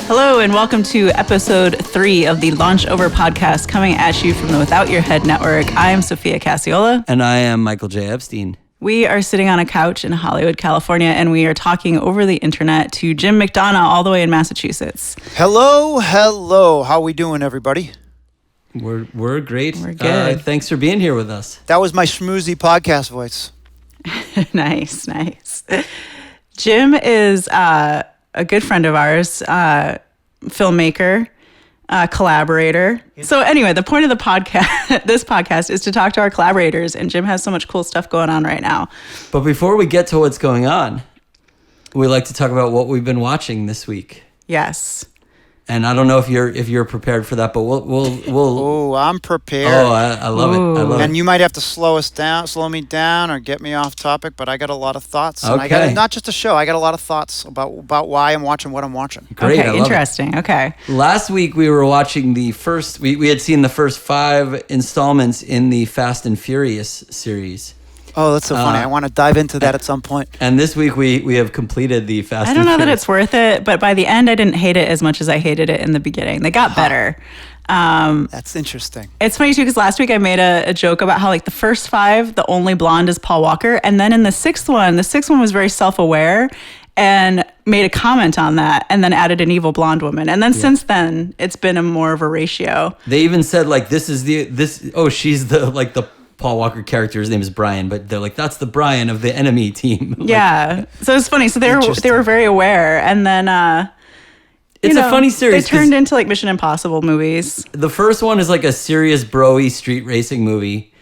Hello and welcome to episode 3 of the Launch Over podcast, coming at you from the Without Your Head network. I am Sophia Cacciola. And I am Michael J. Epstein. We are sitting on a couch in Hollywood, California, and we are talking over the internet to Jim McDonough all the way in Massachusetts. Hello. How we doing, everybody? We're great. We're good. Thanks for being here with us. That was my schmoozy podcast voice. Nice. Jim is a good friend of ours, filmmaker, collaborator. So anyway, the point of the podcast, this podcast, is to talk to our collaborators, and Jim has so much cool stuff going on right now. But before we get to what's going on, we like to talk about what we've been watching this week. Yes. And I don't know if you're prepared for that, but we'll. Oh, I'm prepared. Oh, I love it. I love it. And you might have to slow me down, or get me off topic. But I got a lot of thoughts. Okay. And I got not just a show. I got a lot of thoughts about why I'm watching what I'm watching. Great. Okay, interesting. Okay. Last week we were watching the first. We had seen the first 5 installments in the Fast and Furious series. Oh, that's so funny. I want to dive into that at some point. And this week we have completed the Fast and Furious. I don't know that it's worth it, but by the end I didn't hate it as much as I hated it in the beginning. They got better. That's interesting. It's funny too, because last week I made a joke about how, like, the first 5, the only blonde is Paul Walker, and then in the sixth one was very self-aware and made a comment on that, and then added an evil blonde woman, and then since then it's been more of a ratio. They even said, like, she's the Paul Walker character. His name is Brian, but they're like, that's the Brian of the enemy team. Yeah. So it's funny. So they were very aware, and then it's a funny series. They turned into like Mission Impossible movies. The first one is like a serious bro-y street racing movie.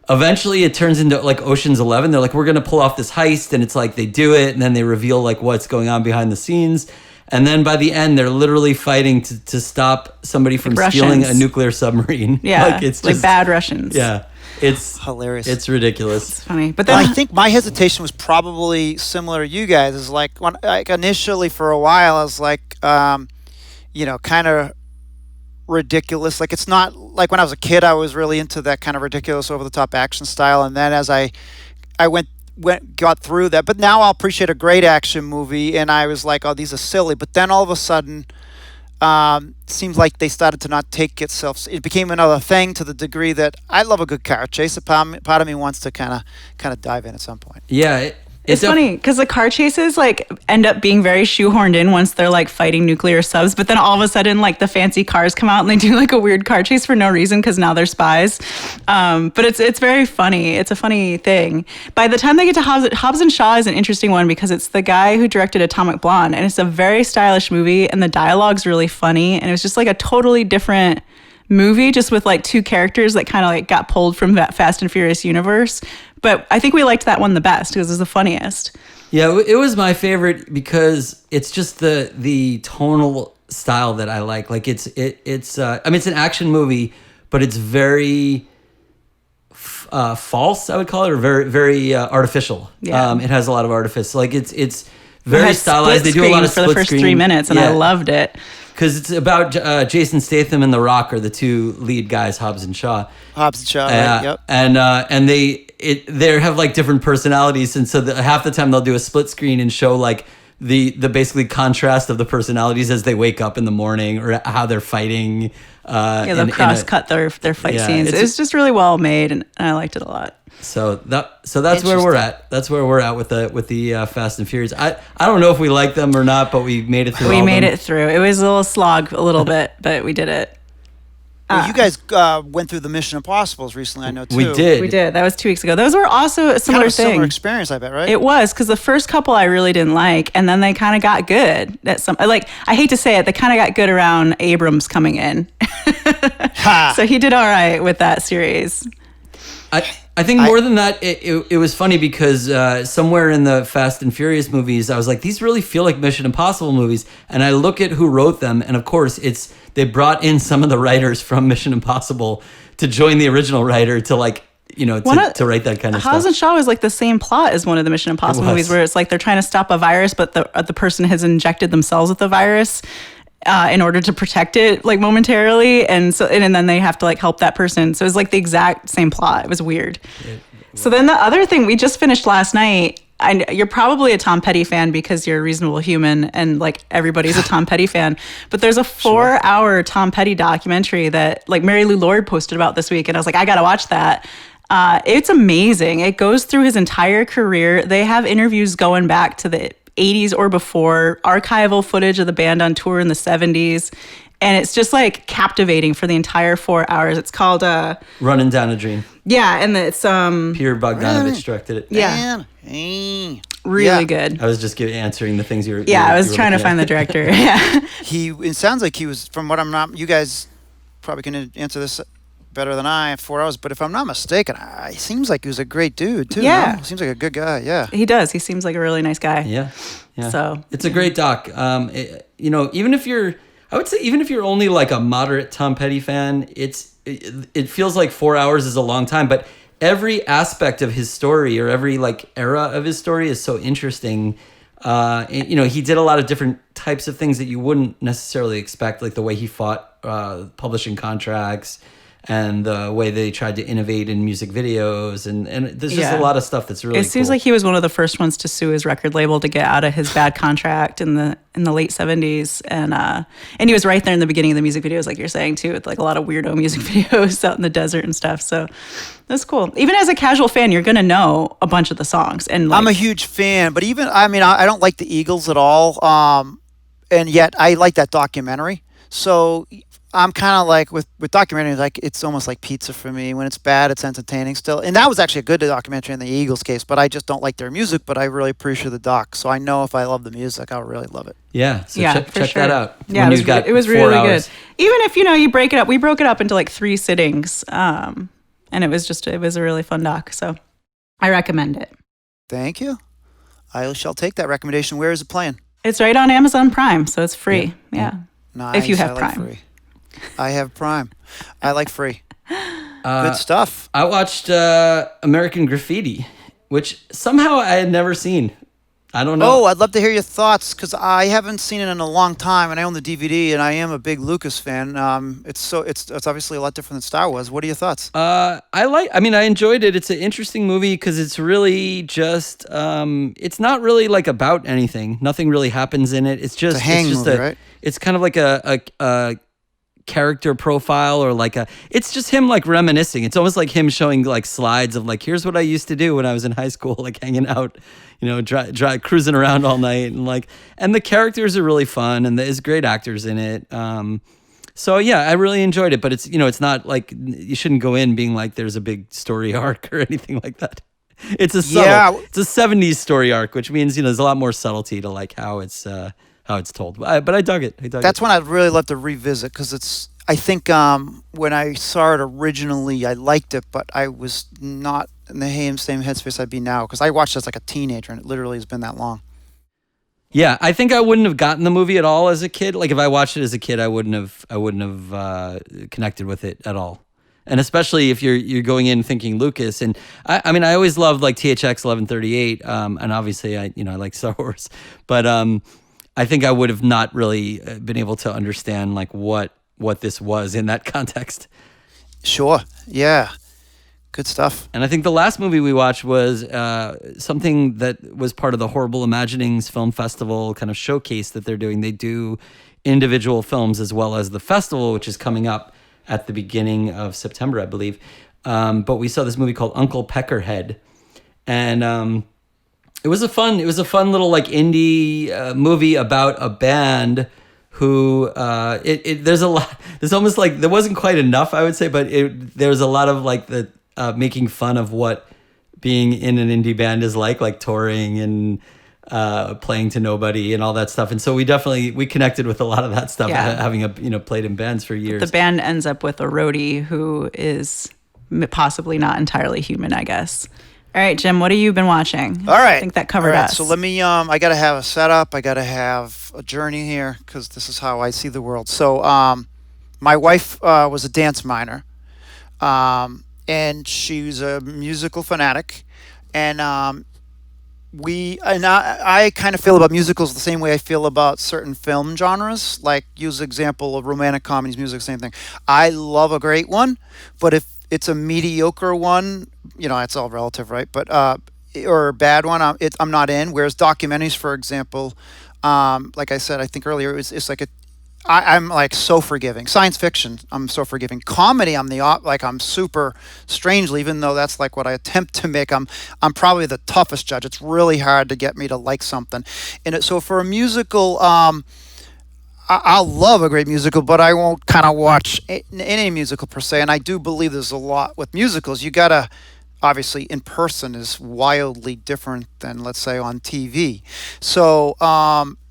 Eventually it turns into like Ocean's 11. They're like, we're gonna pull off this heist, and it's like they do it, and then they reveal like what's going on behind the scenes. And then by the end, they're literally fighting to stop somebody from stealing a nuclear submarine. Yeah, like it's just, like bad Russians. Yeah. It's hilarious. It's ridiculous. It's funny, but then I think my hesitation was probably similar to you guys. Is like when initially for a while I was like, kind of ridiculous. Like, it's not like when I was a kid I was really into that kind of ridiculous, over the top action style. And then as I got through that, but now I'll appreciate a great action movie. And I was like, oh, these are silly. But then all of a sudden, seems like they started to not take itself. It became another thing to the degree that I love a good car chase. A part of me wants to kind of dive in at some point. Yeah, it's funny because the car chases like end up being very shoehorned in once they're like fighting nuclear subs, but then all of a sudden like the fancy cars come out and they do like a weird car chase for no reason because now they're spies. But it's very funny. It's a funny thing. By the time they get to Hobbs and Shaw is an interesting one because it's the guy who directed Atomic Blonde, and it's a very stylish movie, and the dialogue's really funny, and it was just like a totally different movie, just with like 2 characters that kind of like got pulled from that Fast and Furious universe. But I think we liked that one the best because it was the funniest. Yeah, it was my favorite because it's just the tonal style that I like. Like it's it's an action movie, but it's very false, I would call it, or very artificial. Yeah. It has a lot of artifice. Like it's very stylized. They do a lot of for the first 3 minutes, and I loved it. Because it's about Jason Statham and The Rock are the 2 lead guys, Hobbs and Shaw. Hobbs and Shaw, right, yep. And they have like different personalities, and so half the time they'll do a split screen and show like the basically contrast of the personalities as they wake up in the morning, or how they're fighting. They'll cross-cut their fight scenes. It's just really well made, and I liked it a lot. So that's where we're at. That's where we're at with the Fast and Furious. I don't know if we like them or not, but we made it through. We made it through. It was a little slog, a little bit, but we did it. Well, you guys went through the Mission Impossibles recently, I know, too. We did. That was 2 weeks ago. Those were also a similar thing. Similar experience, I bet, right? It was, because the first couple I really didn't like, and then they kind of got good. I hate to say it, they kind of got good around Abrams coming in. So he did all right with that series. I think more than that, it was funny because somewhere in the Fast and Furious movies, I was like, these really feel like Mission Impossible movies. And I look at who wrote them, and of course, they brought in some of the writers from Mission Impossible to join the original writer to like, to write that kind of stuff. Hobbs and Shaw is like the same plot as one of the Mission Impossible movies, where it's like they're trying to stop a virus, but the person has injected themselves with the virus in order to protect it, like momentarily, and then they have to like help that person. So it's like the exact same plot. It was weird. So then the other thing we just finished last night, you're probably a Tom Petty fan because you're a reasonable human and like everybody's a Tom Petty fan. But there's a 4-hour Tom Petty documentary that like Mary Lou Lord posted about this week. And I was like, I got to watch that. It's amazing. It goes through his entire career. They have interviews going back to the 80s or before, archival footage of the band on tour in the 70s. And it's just like captivating for the entire 4 hours. It's called Runnin' Down a Dream. Yeah, and it's Pierre Bogdanovich directed it. Yeah. Really good. I was just answering the things you were. Yeah, I was trying to find the director. Yeah. It sounds like he was, from what I'm not, you guys probably can answer this better than I, 4 hours, but if I'm not mistaken, he seems like he was a great dude too. Yeah. No? Seems like a good guy. Yeah. He does. He seems like a really nice guy. Yeah. Yeah. So it's a great doc. Even if you're only like a moderate Tom Petty fan, it feels like 4 hours is a long time, but every aspect of his story or every like era of his story is so interesting. He did a lot of different types of things that you wouldn't necessarily expect, like the way he fought publishing contracts and the way they tried to innovate in music videos, and there's just a lot of stuff that's really. It seems cool. like he was one of the first ones to sue his record label to get out of his bad contract in the late 70s, and he was right there in the beginning of the music videos, like you're saying too, with like a lot of weirdo music videos out in the desert and stuff. So that's cool. Even as a casual fan, you're gonna know a bunch of the songs, and like, I'm a huge fan, but I don't like the Eagles at all, and yet I like that documentary. So I'm kind of like with documentaries, like it's almost like pizza for me. When it's bad, it's entertaining still. And that was actually a good documentary in the Eagles case, but I just don't like their music, but I really appreciate the doc. So I know if I love the music, I'll really love it. Yeah. So check sure. that out. Yeah, it was really good. Even if, you break it up, we broke it up into like 3 sittings. And it was a really fun doc. So I recommend it. Thank you. I shall take that recommendation. Where is it playing? It's right on Amazon Prime, so it's free. Yeah. Nice. If you have I like Prime. Free. I have Prime. I like free. Good stuff. I watched American Graffiti, which somehow I had never seen. I don't know. Oh, I'd love to hear your thoughts because I haven't seen it in a long time, and I own the DVD, and I am a big Lucas fan. It's obviously a lot different than Star Wars. What are your thoughts? I enjoyed it. It's an interesting movie because it's really just it's not really like about anything. Nothing really happens in it. It's just movie, right? It's kind of like a character profile, or like it's just him like reminiscing. It's almost like him showing like slides of like, here's what I used to do when I was in high school, like hanging out, cruising around all night, and the characters are really fun, and there's great actors in it. So yeah, I really enjoyed it, but it's not like, you shouldn't go in being like there's a big story arc or anything like that. It's a 70s story arc, which means there's a lot more subtlety to like how it's told. But I dug it. That's one I'd really love to revisit because I think when I saw it originally, I liked it, but I was not in the same headspace I'd be now because I watched it as like a teenager, and it literally has been that long. Yeah, I think I wouldn't have gotten the movie at all as a kid. Like if I watched it as a kid, I wouldn't have connected with it at all. And especially if you're going in thinking Lucas, and I always loved like THX 1138, and obviously I like Star Wars, but I think I would have not really been able to understand like what this was in that context. Sure. Yeah. Good stuff. And I think the last movie we watched was something that was part of the Horrible Imaginings Film Festival kind of showcase that they're doing. They do individual films as well as the festival, which is coming up at the beginning of September, I believe. But we saw this movie called Uncle Peckerhead, and it was a fun little like indie movie about a band who there's almost like there wasn't quite enough, I would say, but there's a lot of like the making fun of what being in an indie band is like touring and playing to nobody and all that stuff. And so we connected with a lot of that stuff, having played in bands for years. The band ends up with a roadie who is possibly not entirely human, I guess. All right, Jim, what have you been watching? All right. I think that covered us. So let me, I got to have a setup. I got to have a journey here because this is how I see the world. So my wife was a dance minor, and she's a musical fanatic. And I kind of feel about musicals the same way I feel about certain film genres. Like, use example of romantic comedies, music, same thing. I love a great one, but if it's a mediocre one, it's all relative, right? But or a bad one, I'm not in. Whereas documentaries, for example, like I said, I think earlier, it's like I'm like so forgiving. Science fiction, I'm so forgiving. Comedy, like I'm super strangely, even though that's like what I attempt to make. I'm probably the toughest judge. It's really hard to get me to like something. So for a musical, I'll love a great musical, but I won't kind of watch any musical per se. And I do believe there's a lot with musicals. You gotta, obviously, in person is wildly different than, let's say, on TV. So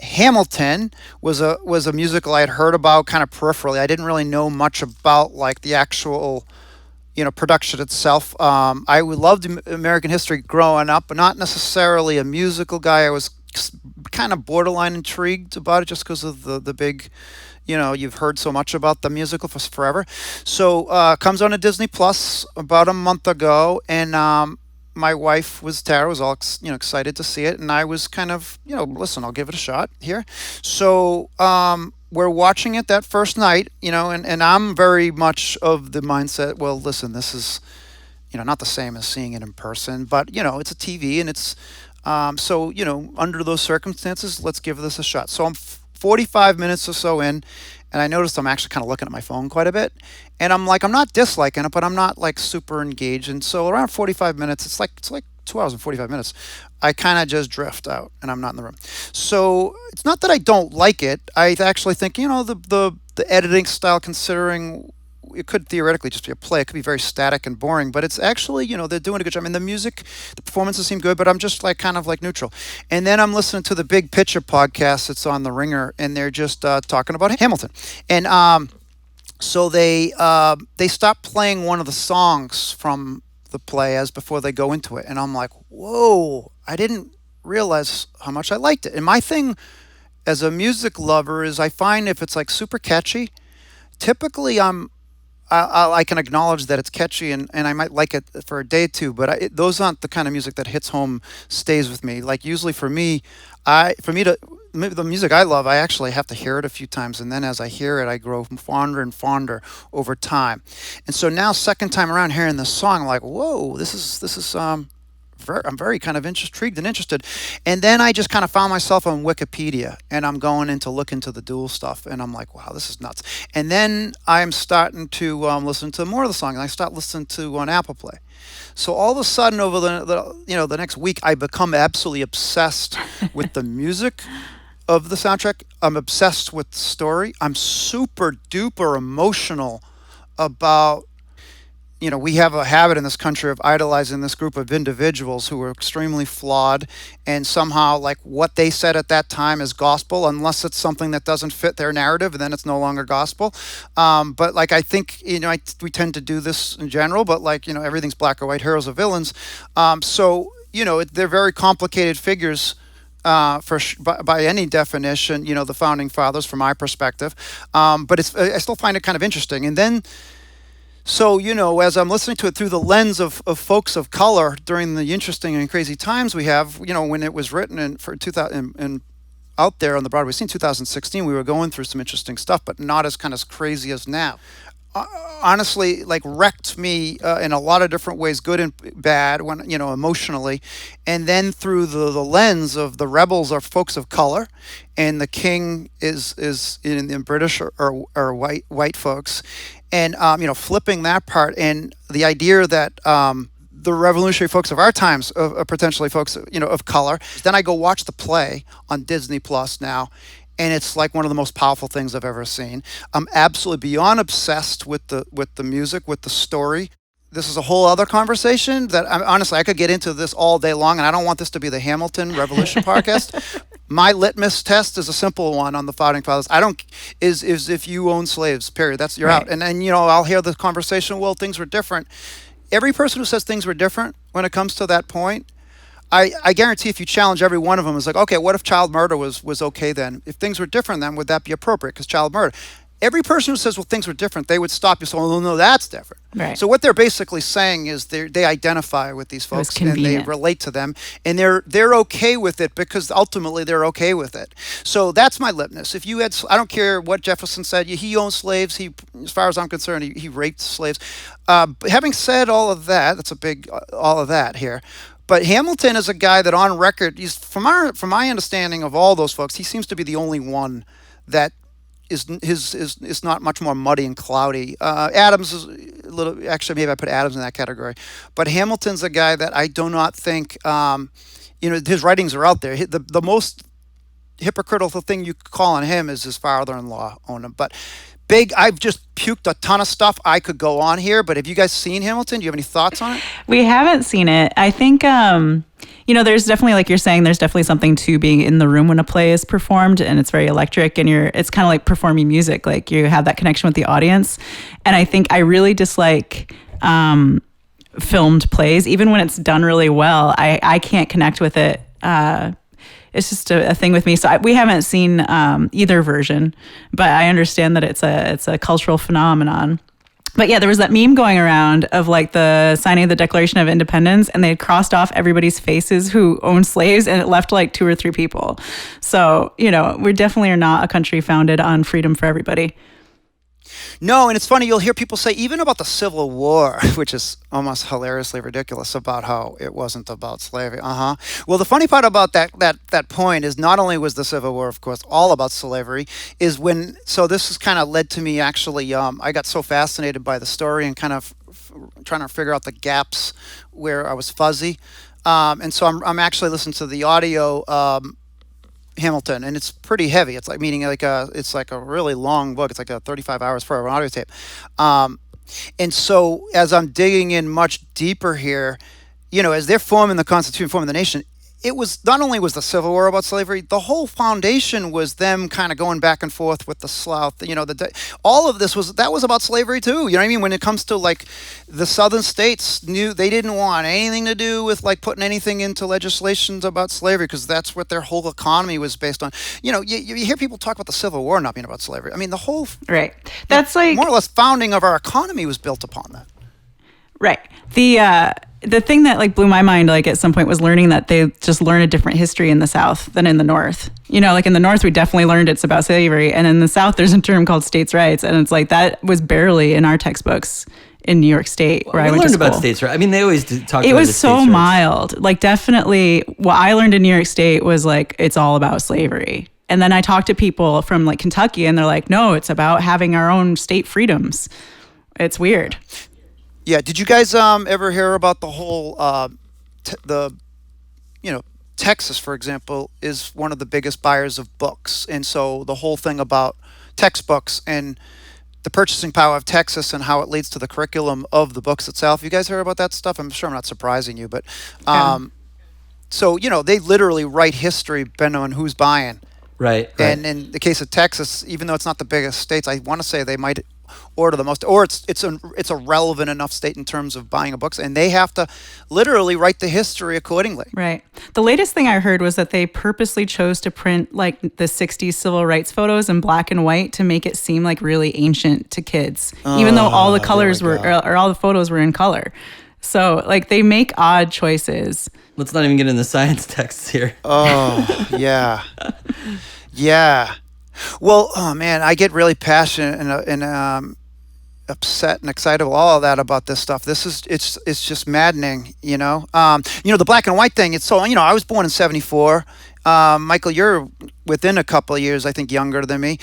Hamilton was a musical I had heard about kind of peripherally. I didn't really know much about like the actual production itself. I loved American history growing up, but not necessarily a musical guy. I was kind of borderline intrigued about it just because of the big, you've heard so much about the musical for forever. So comes on to Disney Plus about a month ago, and my wife Tara was all excited to see it, and I was kind of listen, I'll give it a shot here. So we're watching it that first night, and I'm very much of the mindset, well, listen, this is not the same as seeing it in person, but it's a TV, and it's so under those circumstances, let's give this a shot. So I'm 45 minutes or so in, and I noticed I'm actually kind of looking at my phone quite a bit, and I'm not disliking it, but I'm not like super engaged. And so around 45 minutes, it's like 2 hours and 45 minutes, I kind of just drift out, and I'm not in the room. So it's not that I don't like it. I actually think the editing style, considering it could theoretically just be a play. It could be very static and boring, but it's actually, they're doing a good job. I mean, the music, the performances seem good, but I'm just like kind of like neutral. And then I'm listening to the Big Picture podcast that's on The Ringer, and they're just talking about Hamilton. And so they stopped playing one of the songs from the play as before they go into it. And I'm like, whoa, I didn't realize how much I liked it. And my thing as a music lover is I find if it's like super catchy, typically I can acknowledge that it's catchy, and I might like it for a day or two, but those aren't the kind of music that hits home, stays with me. Like usually for me, the music I love, I actually have to hear it a few times, and then as I hear it, I grow fonder and fonder over time. And so now, second time around hearing this song, I'm like, whoa, this is I'm very kind of intrigued and interested. And then I just kind of found myself on Wikipedia, and I'm going in to look into the dual stuff, and I'm like, wow, this is nuts. And then I'm starting to listen to more of the song, and I start listening to on Apple Play. So all of a sudden, over the next week, I become absolutely obsessed with the music of the soundtrack. I'm obsessed with the story. I'm super duper emotional about, we have a habit in this country of idolizing this group of individuals who are extremely flawed, and somehow like what they said at that time is gospel, unless it's something that doesn't fit their narrative, and then it's no longer gospel. But like, I think, we tend to do this in general, but like, everything's black or white, heroes or villains. So, they're very complicated figures. By any definition, the founding fathers, from my perspective. But I still find it kind of interesting. And then, so, as I'm listening to it through the lens of folks of color during the interesting and crazy times we have, when it was written for 2000 and out there on the Broadway scene, 2016, we were going through some interesting stuff, but not as kind of crazy as now. Honestly, like, wrecked me in a lot of different ways, good and bad, when emotionally. And then through the lens of the rebels are folks of color, and the king is in British or white folks, and flipping that part, and the idea that the revolutionary folks of our times are potentially folks of color. Then I go watch the play on Disney Plus now, and it's like one of the most powerful things I've ever seen. I'm absolutely beyond obsessed with the music, with the story. This is a whole other conversation that honestly I could get into this all day long, and I don't want this to be the Hamilton Revolution podcast. My litmus test is a simple one on the founding fathers. Is if you own slaves, period. That's you're Right. out. And then I'll hear the conversation. Well, things were different. Every person who says things were different when it comes to that point, I guarantee if you challenge every one of them, it's like, okay, what if child murder was okay then? If things were different then, would that be appropriate? Because child murder. Every person who says, well, things were different, they would stop you saying, oh, no, that's different. Right. So what they're basically saying is they identify with these folks, and they convenient. relate to them, and they're okay with it because ultimately they're okay with it. So that's my litmus. If you had, I don't care what Jefferson said, he owned slaves. He, as far as I'm concerned, he raped slaves. But having said all of that, that's a big all of that here. But Hamilton is a guy that on record, from my understanding of all those folks, he seems to be the only one that is not much more muddy and cloudy. Adams is a little, actually maybe I put Adams in that category, but Hamilton's a guy that I do not think, his writings are out there. The most hypocritical thing you could call on him is his father-in-law owned him. But I've just puked a ton of stuff. I could go on here, but have you guys seen Hamilton? Do you have any thoughts on it? We haven't seen it. I think, there's definitely, like you're saying, there's definitely something to being in the room when a play is performed, and it's very electric, and it's kind of like performing music. Like you have that connection with the audience. And I think I really dislike filmed plays, even when it's done really well. I can't connect with it. It's just a thing with me. So we haven't seen either version, but I understand that it's a cultural phenomenon. But yeah, there was that meme going around of like the signing of the Declaration of Independence, and they had crossed off everybody's faces who owned slaves, and it left like 2 or 3 people. So, we definitely are not a country founded on freedom for everybody. No, and it's funny, you'll hear people say, even about the Civil War, which is almost hilariously ridiculous, about how it wasn't about slavery. Well, the funny part about that point is not only was the Civil War, of course, all about slavery, so this has kind of led to me actually, I got so fascinated by the story and kind of trying to figure out the gaps where I was fuzzy. And so I'm actually listening to the audio Hamilton, and it's pretty heavy. It's like it's like a really long book. It's like a 35 hours for an audio tape. And so as I'm digging in much deeper here, as they're forming the Constitution, forming the nation, it was not only was the Civil War about slavery, the whole foundation was them kind of going back and forth with the South. All of this was about slavery too. You know what I mean? When it comes to like the Southern states, knew they didn't want anything to do with like putting anything into legislations about slavery, because that's what their whole economy was based on. You hear people talk about the Civil War not being about slavery. I mean, the whole That's like more or less founding of our economy was built upon that. Right. The thing that like blew my mind, like at some point, was learning that they just learn a different history in the South than in the North. Like in the North, we definitely learned it's about slavery. And in the South, there's a term called states' rights. And it's like, that was barely in our textbooks in New York State, where I went to school. Learned about states' rights. I mean, they always talk about it. It was so states' mild. Rights. Like definitely what I learned in New York State was like, it's all about slavery. And then I talked to people from like Kentucky, and they're like, no, it's about having our own state freedoms. It's weird. Yeah, did you guys ever hear about the whole Texas, for example, is one of the biggest buyers of books, and so the whole thing about textbooks and the purchasing power of Texas and how it leads to the curriculum of the books itself. You guys heard about that stuff? I'm sure I'm not surprising you, but so they literally write history depending on who's buying. Right. And in the case of Texas, even though it's not the biggest states, I want to say they might order the most, or it's a relevant enough state in terms of buying of books, and they have to literally write the history accordingly. Right. The latest thing I heard was that they purposely chose to print like the 60s civil rights photos in black and white to make it seem like really ancient to kids, even though all the colors or all the photos were in color. So like they make odd choices. Let's not even get into science texts here. Oh, yeah. Yeah. Well, oh man, I get really passionate and upset and excited all of that about this stuff. It's just maddening, the black and white thing. It's so, I was born in 1974. Michael, you're within a couple of years, I think, younger than me.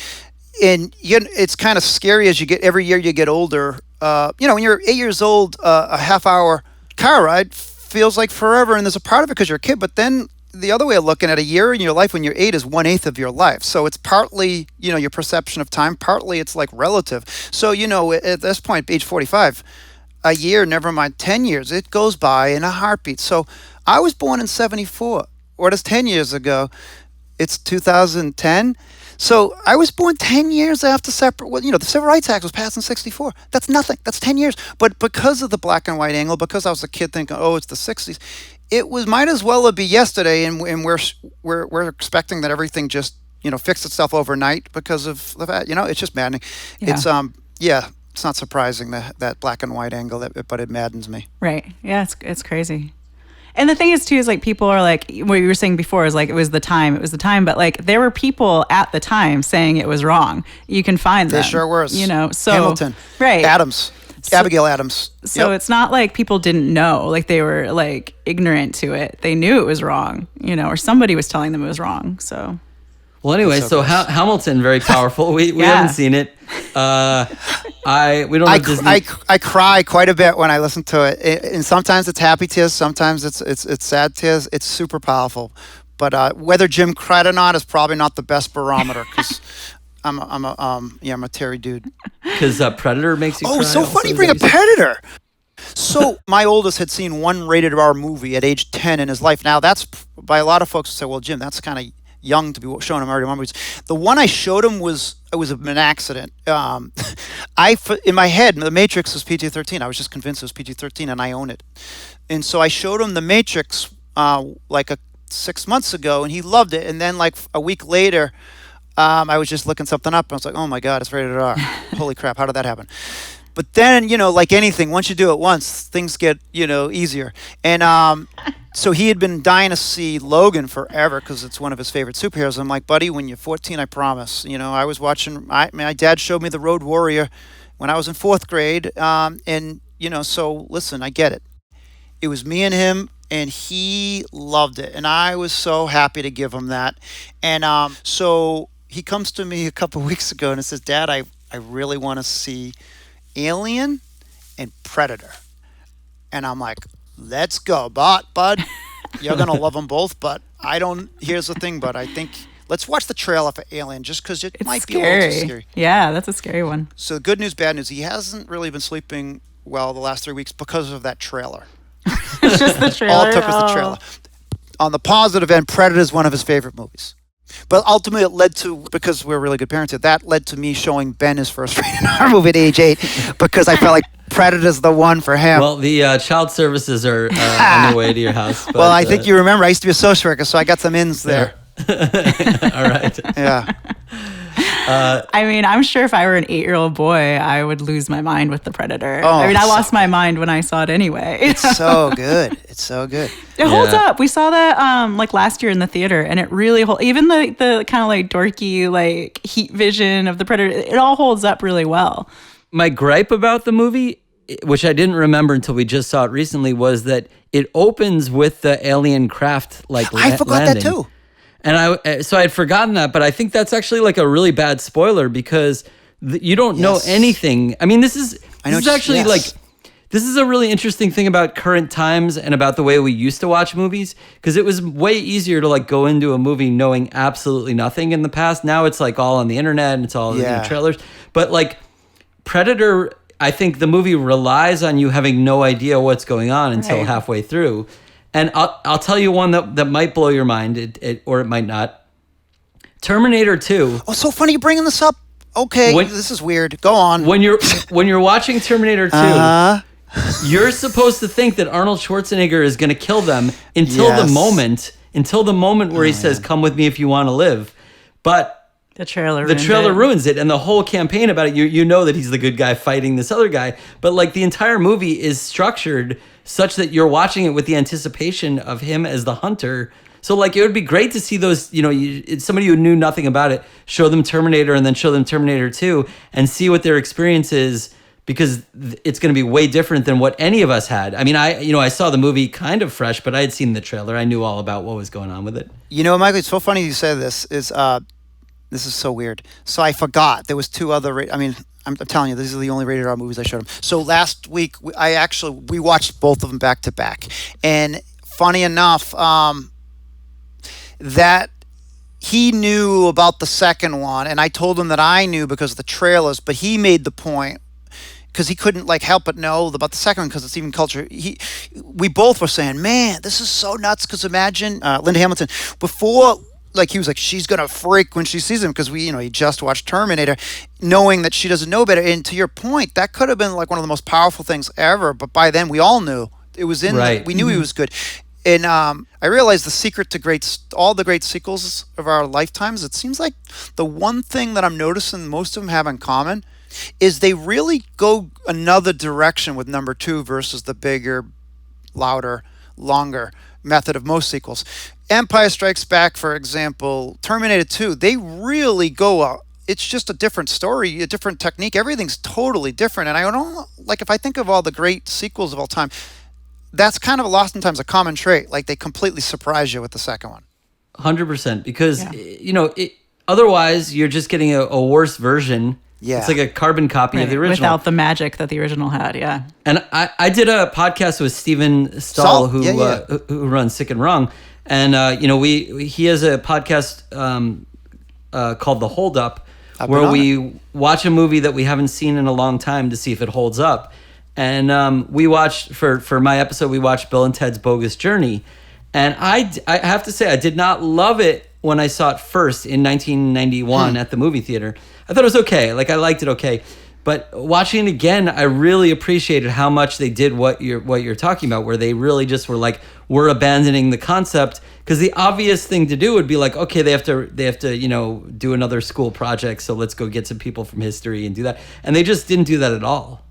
And it's kind of scary as every year you get older. When you're 8 years old, a half-hour car ride feels like forever, and there's a part of it because you're a kid, but then the other way of looking at a year in your life when you're 8 is 1/8 of your life. So it's partly, your perception of time, partly it's like relative. So, at this point, age 45, a year, never mind 10 years, it goes by in a heartbeat. So I was born in 1974. What is 10 years ago? It's 2010. So I was born 10 years after the Civil Rights Act was passed in 1964. That's nothing. That's 10 years. But because of the black and white angle, because I was a kid thinking, oh, it's the 60s, it might as well be yesterday, and we're expecting that everything just fix itself overnight because of the fact, it's just maddening. Yeah. It's not surprising that black and white angle, but it maddens me. Right. Yeah, it's crazy. And the thing is too is like people are like, what you were saying before is like it was the time, but like there were people at the time saying it was wrong. You can find them. They sure were. So Hamilton, right, Adams. Abigail Adams. So it's not like people didn't know, like they were like ignorant to it. They knew it was wrong, or somebody was telling them it was wrong. So. Well, anyway, so Hamilton, very powerful. We haven't seen it. We don't have Disney. I cry quite a bit when I listen to it, and sometimes it's happy tears, sometimes it's sad tears. It's super powerful, but whether Jim cried or not is probably not the best barometer because I'm a teary dude. Because Predator makes you cry. Oh, so funny you bring up Predator. So my oldest had seen one rated R movie at age 10 in his life. Now that's by a lot of folks who say, well, Jim, that's kind of young to be showing him already movies. The one I showed him was an accident. In my head, The Matrix was PG-13. I was just convinced it was PG-13, and I own it. And so I showed him The Matrix 6 months ago, and he loved it. And then like a week later, I was just looking something up, and I was like, oh my God, it's rated R. Holy crap, how did that happen? But then, like anything, once you do it once, things get, easier. And so he had been dying to see Logan forever because it's one of his favorite superheroes. I'm like, buddy, when you're 14, I promise. I was watching, my dad showed me The Road Warrior when I was in 4th grade. So listen, I get it. It was me and him, and he loved it. And I was so happy to give him that. And so he comes to me a couple of weeks ago and says, Dad, I really want to see Alien and Predator. And I'm like, let's go, bud. You're going to love them both, but here's the thing, bud. I think let's watch the trailer for Alien just because it might be a little too scary. Yeah, that's a scary one. So good news, bad news. He hasn't really been sleeping well the last 3 weeks because of that trailer. It's just the trailer. All it took was the trailer. On the positive end, Predator is one of his favorite movies. But ultimately, it led to, because we're really good parents, that led to me showing Ben his first rated R movie at age 8 because I felt like Predator's the one for him. Well, the child services are on their way to your house. But, well, I think you remember I used to be a social worker, so I got some ins there. All right. Yeah. I'm sure if I were an 8-year-old boy, I would lose my mind with The Predator. Oh, I lost my mind when I saw it anyway. It's so good. It's so good. It holds up. We saw that last year in the theater, and it really holds. Even the kind of like dorky like heat vision of The Predator, it all holds up really well. My gripe about the movie, which I didn't remember until we just saw it recently, was that it opens with the alien craft I forgot landing. that too. And so I had forgotten that, but I think that's actually like a really bad spoiler because you don't know anything. I mean, this is a really interesting thing about current times and about the way we used to watch movies, because it was way easier to like go into a movie knowing absolutely nothing in the past. Now it's like all on the internet and it's all in the trailers. But like Predator, I think the movie relies on you having no idea what's going on until halfway through. And I'll tell you one that might blow your mind, or it might not. Terminator 2. Oh, so funny you bringing this up. Okay, this is weird. Go on. When you're watching Terminator 2, you're supposed to think that Arnold Schwarzenegger is going to kill them until the moment where he says, "Come with me if you want to live." But the trailer ruins it, and the whole campaign about it. You know that he's the good guy fighting this other guy, but like the entire movie is structured such that you're watching it with the anticipation of him as the hunter. So like it would be great to see those, it's somebody who knew nothing about it, show them Terminator and then show them Terminator 2 and see what their experience is, because it's going to be way different than what any of us had. I mean, I saw the movie kind of fresh, but I had seen the trailer. I knew all about what was going on with it. Michael, it's so funny you say this is so weird. So I forgot there was 2 other, I'm telling you, these are the only rated R movies I showed him. So last week, we watched both of them back to back. And funny enough, that he knew about the second one, and I told him that I knew because of the trailers, but he made the point, because he couldn't help but know about the second one because it's even culture. We both were saying, man, this is so nuts, because imagine Linda Hamilton, before... he was like, she's going to freak when she sees him because he just watched Terminator, knowing that she doesn't know better. And to your point, that could have been like one of the most powerful things ever. But by then, we all knew. It was in we knew he was good. And I realized the secret to all the great sequels of our lifetimes, it seems like the one thing that I'm noticing most of them have in common is they really go another direction with number 2 versus the bigger, louder, longer method of most sequels. Empire Strikes Back, for example, Terminator 2, they really go it's just a different story, a different technique. Everything's totally different. And I don't like, if I think of all the great sequels of all time, that's kind of oftentimes a common trait. Like they completely surprise you with the second one. 100%, because otherwise you're just getting a worse version. Yeah. It's like a carbon copy of the original. Without the magic that the original had, yeah. And I did a podcast with Stephen Stull, who runs Sick and Wrong. And, he has a podcast called The Hold Up, where we watch a movie that we haven't seen in a long time to see if it holds up. And we watched, for my episode, we watched Bill and Ted's Bogus Journey. And I have to say, I did not love it when I saw it first in 1991 at the movie theater. I thought it was okay. Like, I liked it okay. But watching it again, I really appreciated how much they did what you're talking about, where they really just were like, we're abandoning the concept. Because the obvious thing to do would be like, okay, they have to do another school project, so let's go get some people from history and do that. And they just didn't do that at all.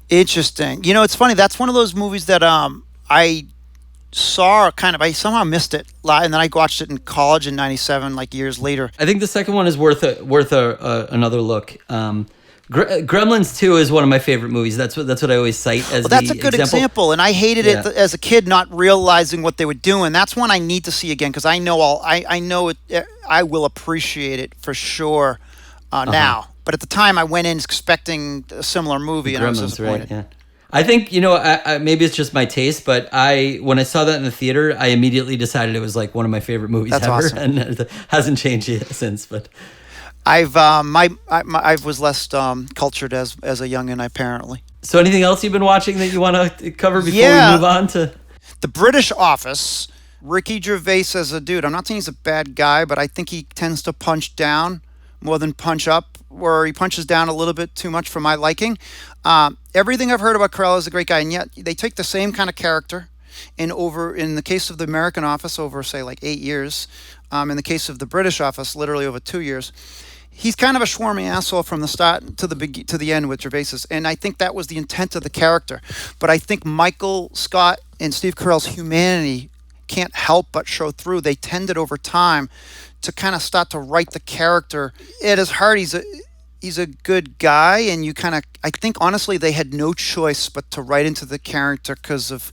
Interesting. It's funny. That's one of those movies that I saw I somehow missed it, and then I watched it in college in '97, like years later. I think the second one is worth another look. Gremlins 2 is one of my favorite movies. That's what I always cite as that's a good example. And I hated it as a kid, not realizing what they were doing. That's one I need to see again, because I know I will appreciate it for sure now. But at the time, I went in expecting a similar movie, and I was disappointed. Right, yeah. I think, maybe it's just my taste, but when I saw that in the theater, I immediately decided it was like one of my favorite movies ever. Awesome. And it hasn't changed yet since. But I was less cultured as a youngin', apparently. So anything else you've been watching that you want to cover before we move on to The British Office? Ricky Gervais as a dude. I'm not saying he's a bad guy, but I think he tends to punch down more than punch up, where he punches down a little bit too much for my liking. Everything I've heard about Carell is a great guy, and yet they take the same kind of character, in the case of the American Office, over say like 8 years. In the case of the British Office, literally over 2 years. He's kind of a swarmy asshole from the start to the end with Gervais's, and I think that was the intent of the character. But I think Michael Scott and Steve Carell's humanity can't help but show through. They tended over time to kind of start to write the character. At his heart, he's a good guy, and I think honestly they had no choice but to write into the character because of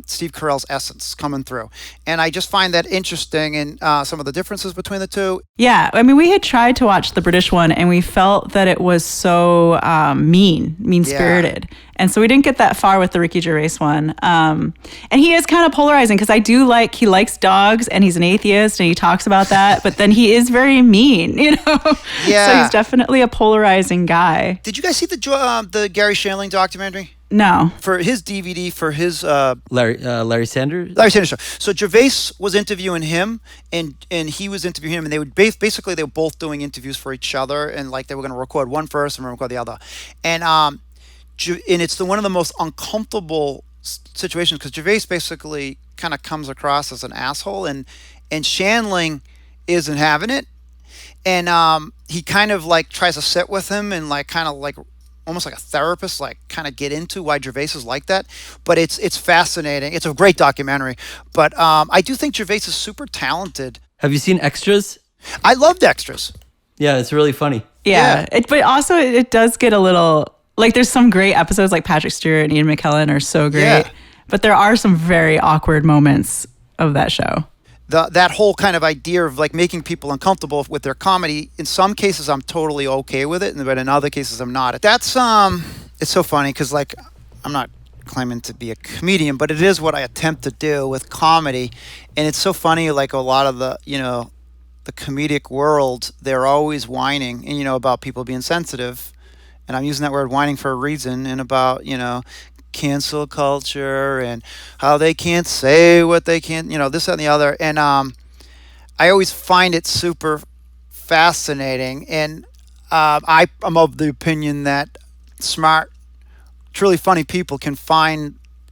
Steve Carell's essence coming through. And I just find that interesting, and some of the differences between the two. Yeah, I mean, we had tried to watch the British one, and we felt that it was so mean-spirited. Yeah. And so we didn't get that far with the Ricky Gervais one. And he is kind of polarizing, because he likes dogs, and he's an atheist, and he talks about that, but then he is very mean, Yeah. So he's definitely a polarizing guy. Did you guys see the Garry Shandling documentary? No. For his DVD, for his Larry Sanders? Larry Sanders show. So Gervais was interviewing him, and he was interviewing him, and they would basically they were both doing interviews for each other, and like they were going to record one first and record the other, and it's one of the most uncomfortable situations, because Gervais basically kind of comes across as an asshole, and Shandling isn't having it, and he kind of like tries to sit with him and like kind of like almost like a therapist, like kind of get into why Gervais is like that. But it's fascinating. It's a great documentary. But I do think Gervais is super talented. Have you seen Extras? I loved Extras. Yeah, it's really funny. Yeah. But also it does get a little, like there's some great episodes, like Patrick Stewart and Ian McKellen are so great. Yeah. But there are some very awkward moments of that show. That whole kind of idea of like making people uncomfortable with their comedy, in some cases I'm totally okay with it, but in other cases I'm not. That's it's so funny, because like I'm not claiming to be a comedian, but it is what I attempt to do with comedy. And it's so funny, like a lot of the comedic world, they're always whining and about people being sensitive, and I'm using that word whining for a reason, and about cancel culture and how they can't say what they can't, this, that, and the other. And I always find it super fascinating. And I'm of the opinion that smart, truly funny people can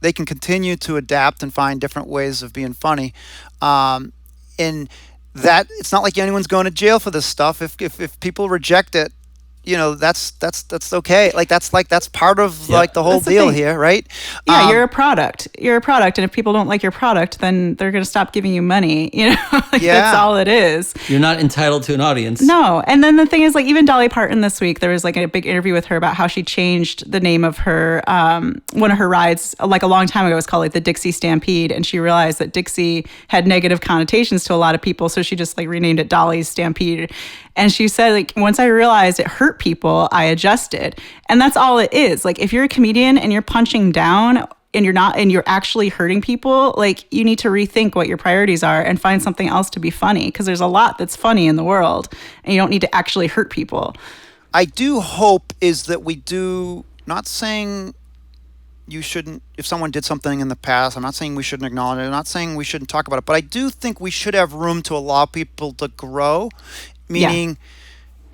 continue to adapt and find different ways of being funny. And that it's not like anyone's going to jail for this stuff. If people reject it, that's okay. That's part of Yeah. the whole That's the deal thing. here, right? Yeah, you're a product. You're a product, and if people don't like your product, then they're going to stop giving you money. That's Yeah. all it is. You're not entitled to an audience. No, and then the thing is, even Dolly Parton this week, there was a big interview with her about how she changed the name of her one of her rides a long time ago. It was called the Dixie Stampede, and she realized that Dixie had negative connotations to a lot of people, so she just renamed it Dolly's Stampede. And she said, once I realized it hurt people, I adjusted. And that's all it is. If you're a comedian and you're punching down and you're actually hurting people, you need to rethink what your priorities are and find something else to be funny, because there's a lot that's funny in the world and you don't need to actually hurt people. I do hope is that we do, not saying you shouldn't, if someone did something in the past, I'm not saying we shouldn't acknowledge it, I'm not saying we shouldn't talk about it, but I do think we should have room to allow people to grow, meaning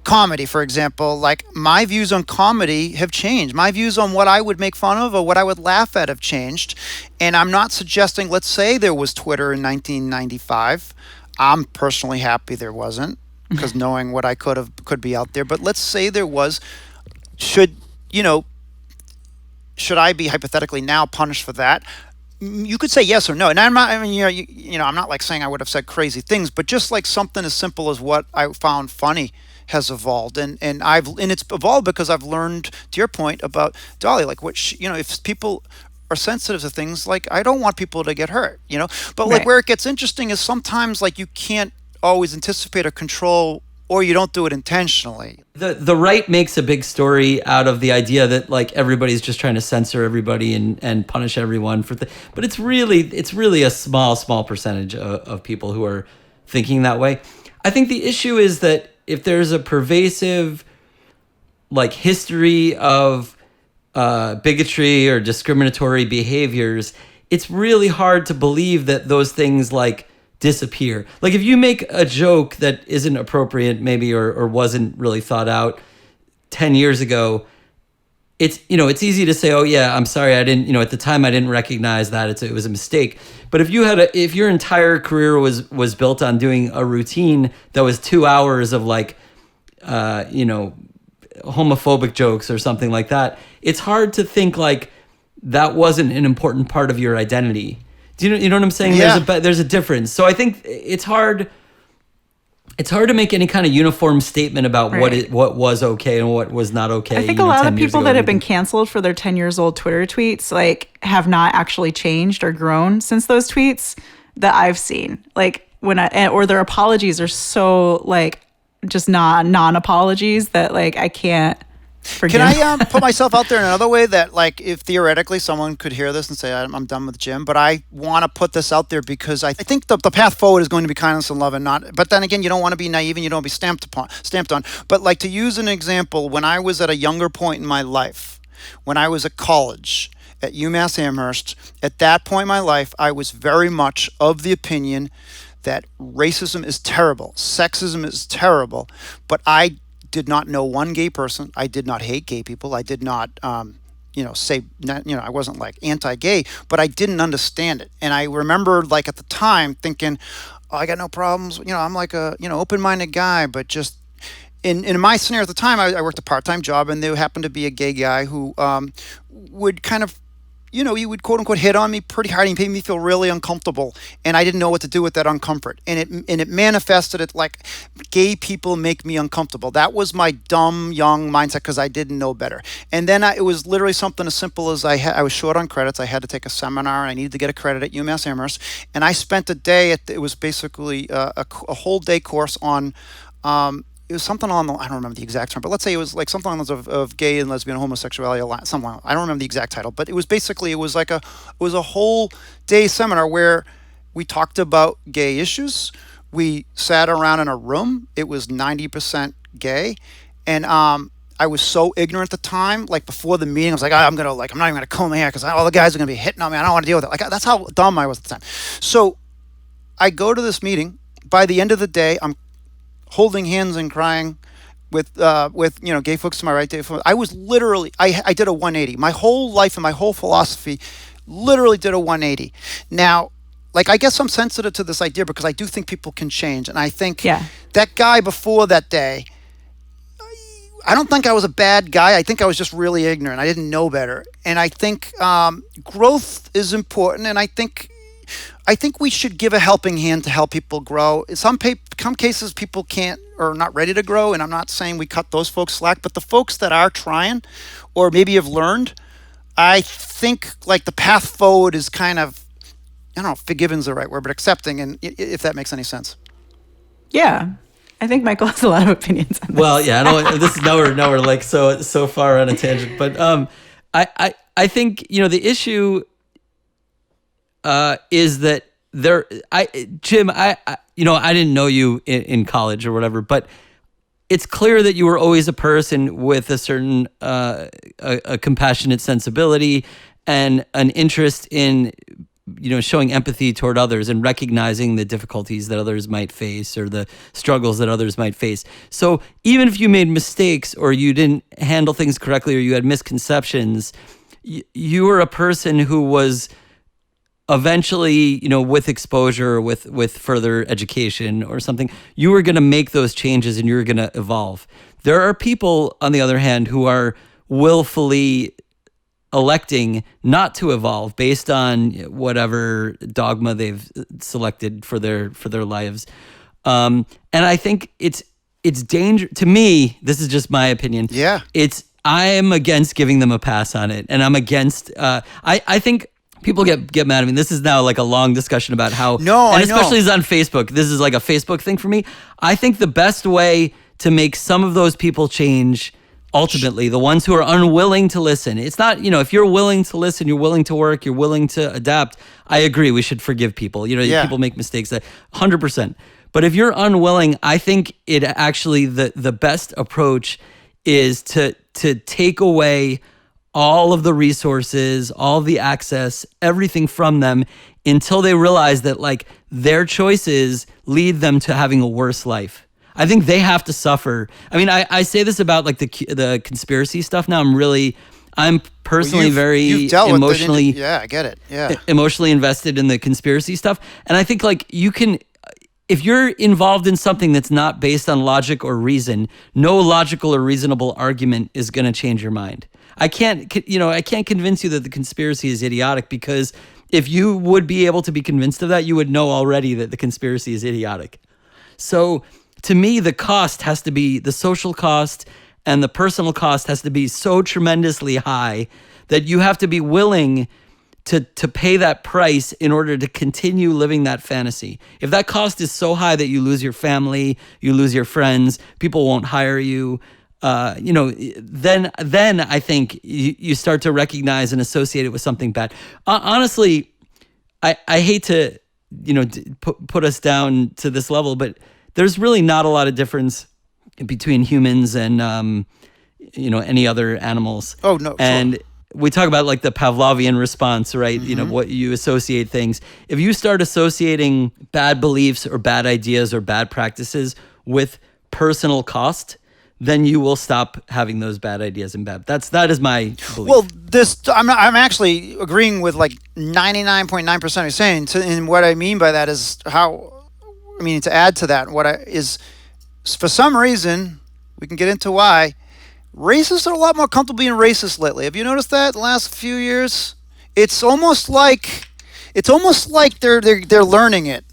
comedy, for example. My views on comedy have changed. My views on what I would make fun of or what I would laugh at have changed. And I'm not suggesting, let's say there was Twitter in 1995. I'm personally happy there wasn't, because knowing what I could be out there. But let's say there was. Should I be hypothetically now punished for that? You could say yes or no. And I'm not, I'm not saying I would have said crazy things, but just something as simple as what I found funny has evolved. And it's evolved because I've learned, to your point about Dolly, if people are sensitive to things, I don't want people to get hurt, but Right. where it gets interesting is sometimes you can't always anticipate or control, or you don't do it intentionally. The right makes a big story out of the idea that everybody's just trying to censor everybody and punish everyone but it's really a small percentage of people who are thinking that way. I think the issue is that if there's a pervasive history of bigotry or discriminatory behaviors, it's really hard to believe that those things disappear. If you make a joke that isn't appropriate maybe or wasn't really thought out 10 years ago, it's easy to say, oh yeah, I'm sorry, I didn't, at the time I didn't recognize that it was a mistake. But if your entire career was built on doing a routine that was 2 hours of homophobic jokes or something like that, it's hard to think that wasn't an important part of your identity. Do you know what I'm saying? Yeah. There's a difference. So I think it's hard to make any kind of uniform statement about Right. what was okay and what was not okay. I think a lot of people that have been canceled for their 10 years old Twitter tweets have not actually changed or grown since those tweets that I've seen. Or their apologies are so just non-apologies that I can't forgive. Can I put myself out there in another way that if theoretically someone could hear this and say I'm done with Jim, but I want to put this out there because I think the path forward is going to be kindness and love and not. But then again, you don't want to be naive and you don't want to be stamped on. But to use an example, when I was at a younger point in my life, when I was at college at UMass Amherst, at that point in my life, I was very much of the opinion that racism is terrible, sexism is terrible, but I did not know one gay person. I did not hate gay people. I did not, say, I wasn't anti-gay, but I didn't understand it. And I remember at the time thinking, oh, I got no problems. I'm a, open-minded guy, but just in my scenario at the time, I worked a part-time job, and there happened to be a gay guy who would kind of, he would quote unquote hit on me pretty hard. He made me feel really uncomfortable, and I didn't know what to do with that uncomfort. And it manifested it gay people make me uncomfortable. That was my dumb young mindset because I didn't know better. And then it was literally something as simple as I was short on credits. I had to take a seminar. I needed to get a credit at UMass Amherst, and I spent a day it was basically a whole day course on. It was something I don't remember the exact term, but let's say it was something on of gay and lesbian homosexuality, something. I don't remember the exact title, but it was basically, it was a whole day seminar where we talked about gay issues. We sat around in a room. It was 90% gay. And, I was so ignorant at the time, before the meeting, I was I'm not even gonna comb my hair because all the guys are gonna be hitting on me. I don't want to deal with it. That's how dumb I was at the time. So I go to this meeting. By the end of the day, I'm holding hands and crying with gay folks to my right. I was literally, I did a 180. My whole life and my whole philosophy literally did a 180. Now, I guess I'm sensitive to this idea because I do think people can change. And I think that guy before that day, I don't think I was a bad guy. I think I was just really ignorant. I didn't know better. And I think growth is important. And I think we should give a helping hand to help people grow. In some cases, people can't or are not ready to grow. And I'm not saying we cut those folks slack, but the folks that are trying or maybe have learned, I think like the path forward is kind of, I don't know if forgiving is the right word, but accepting, and if that makes any sense. Yeah. I think Michael has a lot of opinions on this. Well, yeah, I know this is now we're like so far on a tangent, but I think the issue is that Jim, I didn't know you in college or whatever, but it's clear that you were always a person with a certain a compassionate sensibility and an interest in showing empathy toward others and recognizing the difficulties that others might face or the struggles that others might face. So even if you made mistakes or you didn't handle things correctly or you had misconceptions, you were a person who was eventually, with exposure, with further education or something, you were going to make those changes and you were going to evolve. There are people, on the other hand, who are willfully electing not to evolve based on whatever dogma they've selected for their lives, and I think it's danger to me. This is just my opinion. Yeah, I am against giving them a pass on it, and I'm against. I think people get mad at me. This is now like a long discussion about how especially it's on Facebook. This is like a Facebook thing for me. I think the best way to make some of those people change. Ultimately, the ones who are unwilling to listen. It's not, if you're willing to listen, you're willing to work, you're willing to adapt. I agree. We should forgive people. People make mistakes. 100%. But if you're unwilling, I think it actually the best approach is to take away all of the resources, all the access, everything from them until they realize that like their choices lead them to having a worse life. I think they have to suffer. I mean, I say this about like the conspiracy stuff now. I'm personally very emotionally. I get it. Yeah. Emotionally invested in the conspiracy stuff. And I think like if you're involved in something that's not based on logic or reason, no logical or reasonable argument is going to change your mind. I can't convince you that the conspiracy is idiotic, because if you would be able to be convinced of that, you would know already that the conspiracy is idiotic. So to me, the cost has to be, the social cost and the personal cost has to be so tremendously high that you have to be willing to pay that price in order to continue living that fantasy. If that cost is so high that you lose your family, you lose your friends, people won't hire you, then I think you start to recognize and associate it with something bad. Honestly, I hate to, put us down to this level, but there's really not a lot of difference between humans and, any other animals. Oh, no. And we talk about like the Pavlovian response, right? Mm-hmm. What you associate things. If you start associating bad beliefs or bad ideas or bad practices with personal cost, then you will stop having those bad ideas and that is my belief. Well, I'm actually agreeing with like 99.9% you're saying. And what I mean by that is to add to that, for some reason, we can get into why, racists are a lot more comfortable being racist lately. Have you noticed that the last few years? It's almost like they're learning it,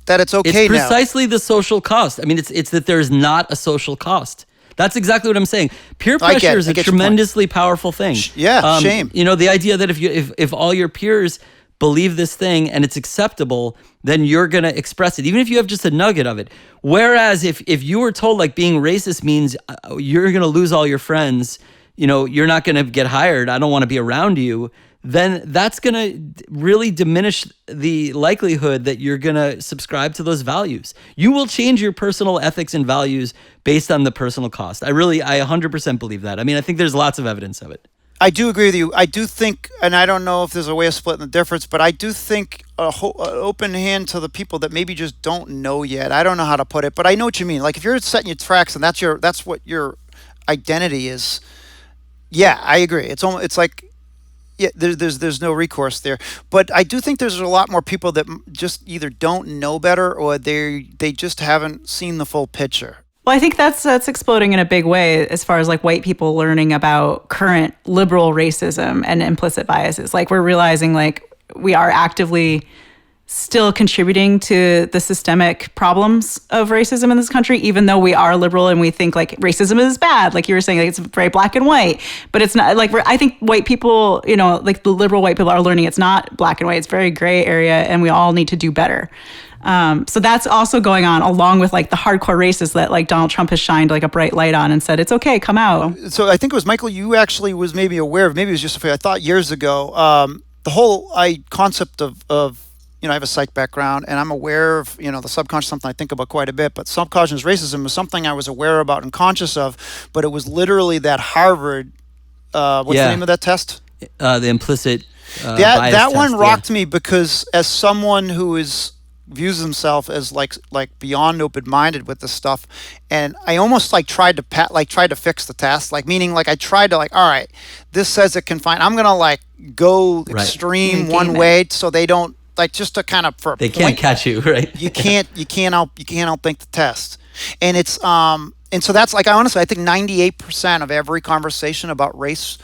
that it's okay now. It's precisely the social cost. I mean, it's that there's not a social cost. That's exactly what I'm saying. Peer pressure is a tremendously powerful thing. Yeah, shame. The idea that if all your peers believe this thing and it's acceptable, then you're going to express it, even if you have just a nugget of it. Whereas if you were told like being racist means you're going to lose all your friends, you're not going to get hired, I don't want to be around you, then that's going to really diminish the likelihood that you're going to subscribe to those values. You will change your personal ethics and values based on the personal cost. I 100% believe that. I mean, I think there's lots of evidence of it. I do agree with you. I do think, and I don't know if there's a way of splitting the difference, but I do think an open hand to the people that maybe just don't know yet. I don't know how to put it, but I know what you mean. Like if you're setting your tracks and that's what your identity is. Yeah, I agree. It's like, yeah, there's no recourse there. But I do think there's a lot more people that just either don't know better or they just haven't seen the full picture. Well, I think that's exploding in a big way as far as like white people learning about current liberal racism and implicit biases. Like we're realizing like we are actively still contributing to the systemic problems of racism in this country, even though we are liberal and we think like racism is bad. Like you were saying, like, it's very black and white, but it's not like I think white people, you know, like the liberal white people are learning it's not black and white. It's very gray area and we all need to do better. So that's also going on along with like the hardcore racists that like Donald Trump has shined like a bright light on and said, it's okay, come out. So I think it was Michael, you actually was maybe aware of, maybe it was just Sophia, I thought years ago, the whole concept of you know, I have a psych background and I'm aware of, you know, the subconscious, something I think about quite a bit, but subconscious racism was something I was aware about and conscious of, but it was literally that Harvard, what's the name of that test? The implicit that bias one test, rocked me because as someone who views himself as like beyond open-minded with this stuff, and I almost like tried to fix the test, like meaning like I tried to like, all right, this says it can find, I'm gonna like go extreme one way so they don't like, just to kind of for a they point, can't catch you, right? you can't outthink the test, and it's and so that's like, I honestly I think 98% of every conversation about race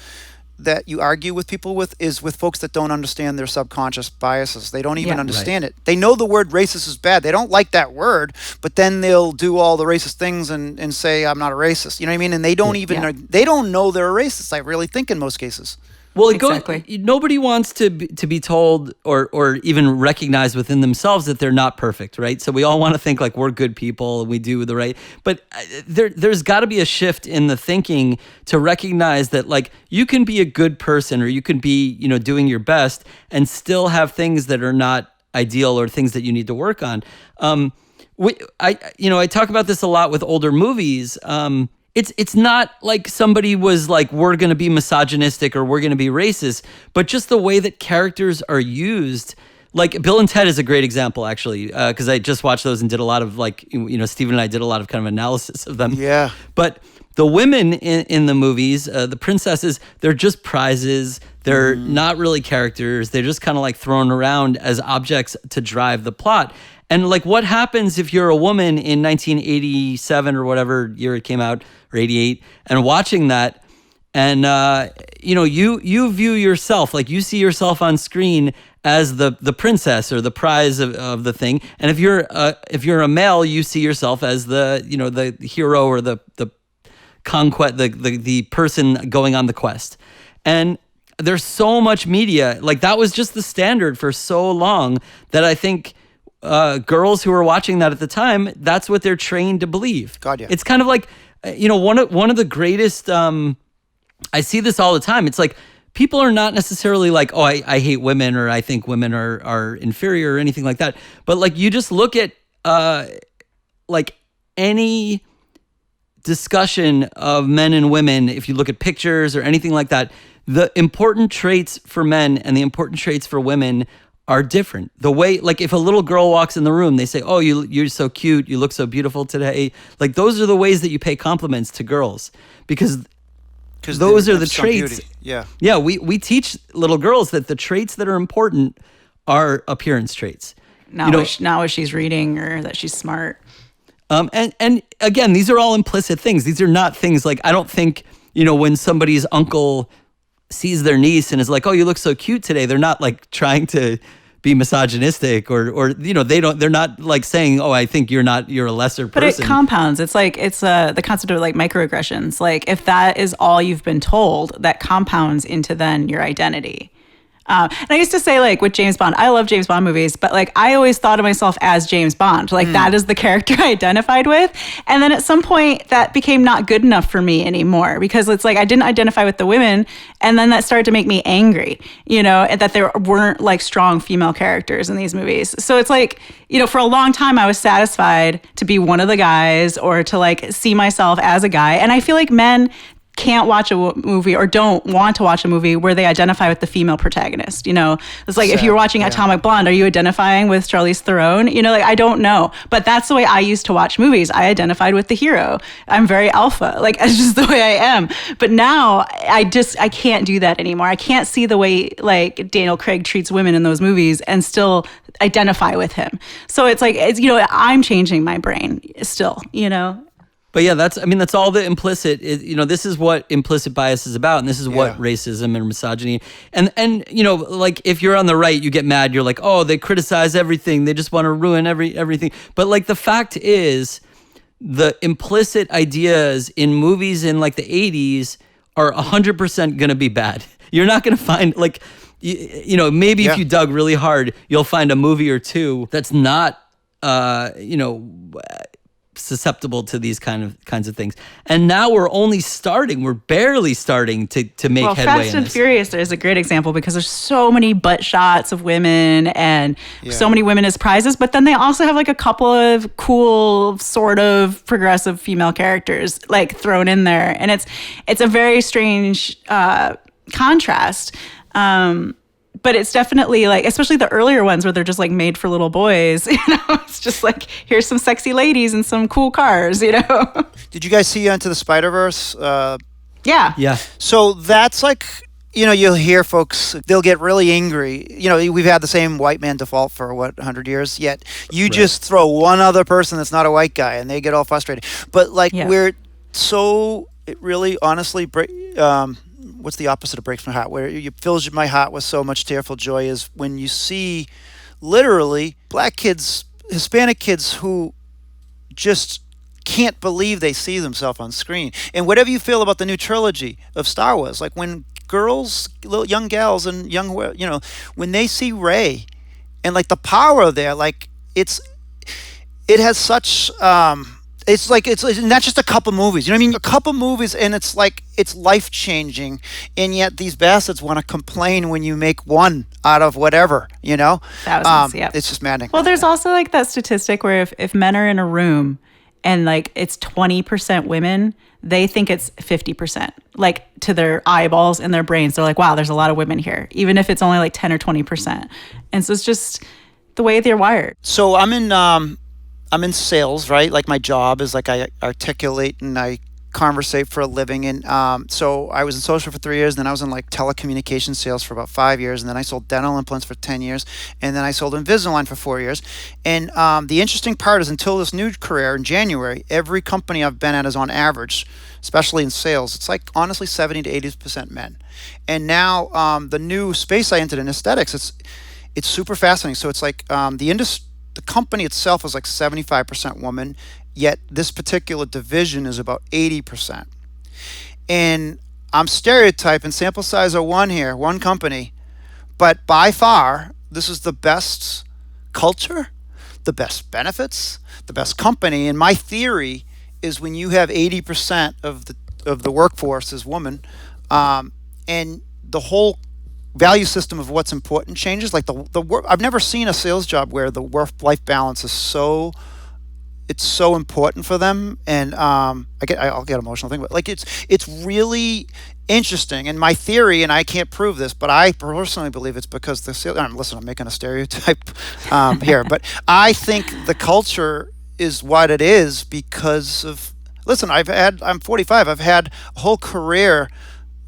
that you argue with people with is with folks that don't understand their subconscious biases. They don't even understand it. They know the word racist is bad. They don't like that word, but then they'll do all the racist things and say, I'm not a racist. You know what I mean? And they don't even they don't know they're a racist, I really think, in most cases. Well, Exactly. Nobody wants to be told or even recognize within themselves that they're not perfect, right? So we all want to think like we're good people and we do the right. But there's got to be a shift in the thinking to recognize that like you can be a good person or you can be, you know, doing your best and still have things that are not ideal or things that you need to work on. I talk about this a lot with older movies. It's not like somebody was like, we're going to be misogynistic or we're going to be racist, but just the way that characters are used. Like Bill and Ted is a great example, actually, because I just watched those and did a lot of like, you know, Stephen and I did a lot of kind of analysis of them. Yeah. But the women in the movies, the princesses, they're just prizes. They're not really characters. They're just kind of like thrown around as objects to drive the plot. And like, what happens if you're a woman in 1987 or whatever year it came out, or 88, and watching that, and you view yourself, like you see yourself on screen as the princess or the prize of the thing, and if you're a male, you see yourself as the hero or the conquest, the person going on the quest. And there's so much media, like that was just the standard for so long that I think girls who were watching that at the time, that's what they're trained to believe. God, yeah. It's kind of like, one of the greatest, I see this all the time. It's like, people are not necessarily like, oh, I hate women or I think women are inferior or anything like that. But like, you just look at like any discussion of men and women, if you look at pictures or anything like that, the important traits for men and the important traits for women are different. The way, like if a little girl walks in the room, they say, oh, you're so cute, you look so beautiful today. Like those are the ways that you pay compliments to girls, because those are the traits. Beauty. Yeah. Yeah, we teach little girls that the traits that are important are appearance traits. Not what she's reading or that she's smart. And again, these are all implicit things. These are not things like, I don't think, when somebody's uncle sees their niece and is like, oh, you look so cute today, they're not like trying to be misogynistic or they're not like saying, oh, I think you're a lesser person. But it compounds. It's like, it's the concept of like microaggressions. Like if that is all you've been told, that compounds into then your identity. And I used to say, like, with James Bond, I love James Bond movies, but, like, I always thought of myself as James Bond. Like, that is the character I identified with. And then at some point, that became not good enough for me anymore, because it's like I didn't identify with the women. And then that started to make me angry, and that there weren't, like, strong female characters in these movies. So it's like, for a long time, I was satisfied to be one of the guys or to, like, see myself as a guy. And I feel like men can't watch a movie or don't want to watch a movie where they identify with the female protagonist. It's like, if you're watching Atomic Blonde, are you identifying with Charlize Theron? Like, I don't know, but that's the way I used to watch movies. I identified with the hero. I'm very alpha. Like, that's just the way I am. But now I can't do that anymore. I can't see the way like Daniel Craig treats women in those movies and still identify with him. So it's like, I'm changing my brain still, But yeah, that's all the implicit. This is what implicit bias is about, and this is what racism and misogyny. And like if you're on the right, you get mad. You're like, oh, they criticize everything. They just want to ruin everything. But like the fact is, the implicit ideas in movies in like the 80s are 100% gonna be bad. You're not gonna find like, maybe if you dug really hard, you'll find a movie or two that's not, susceptible to these kinds of things. And now we're barely starting to make headway Fast in and this. Furious is a great example because there's so many butt shots of women and so many women as prizes, but then they also have like a couple of cool sort of progressive female characters like thrown in there, and it's a very strange contrast. But it's definitely like, especially the earlier ones where they're just like made for little boys, it's just like, here's some sexy ladies and some cool cars, Did you guys see Into the Spiderverse? Yeah. Yeah. So that's like, you'll hear folks, they'll get really angry. We've had the same white man default for 100 years, yet you just throw one other person that's not a white guy and they get all frustrated. But like it really honestly what's the opposite of breaks my heart? Where it fills my heart with so much tearful joy is when you see literally black kids, Hispanic kids who just can't believe they see themselves on screen. And whatever you feel about the new trilogy of Star Wars, like when girls, little young gals and when they see Rey and like the power there, like it has such, it's like it's not just a couple movies. You know what I mean? A couple movies, and it's like it's life changing, and yet these bastards want to complain when you make one out of whatever. Thousands. Yeah, it's just maddening. Well, there's also like that statistic where if men are in a room and like it's 20% women, they think it's 50%. Like to their eyeballs and their brains, they're like, wow, there's a lot of women here, even if it's only like 10 or 20%. And so it's just the way they're wired. So I'm in sales, right? Like my job is like I articulate and I conversate for a living. And so I was in social for 3 years, and then I was in like telecommunications sales for about 5 years, and then I sold dental implants for 10 years, and then I sold Invisalign for 4 years. And the interesting part is until this new career in January, every company I've been at is on average, especially in sales, it's like honestly 70 to 80% men. And now the new space I entered in aesthetics, it's super fascinating. So it's like the company itself is like 75% woman, yet this particular division is about 80%. And I'm stereotyping, sample size of one company, but by far, this is the best culture, the best benefits, the best company. And my theory is when you have 80% of the workforce is woman, and the whole value system of what's important changes. Like the work, I've never seen a sales job where the work-life balance is so important for them. And I'll get emotional thinking about it. Like it's really interesting. And my theory, and I can't prove this, but I personally believe it's because the sales. Listen, I'm making a stereotype here, but I think the culture is what it is because of. Listen, I'm 45. I've had a whole career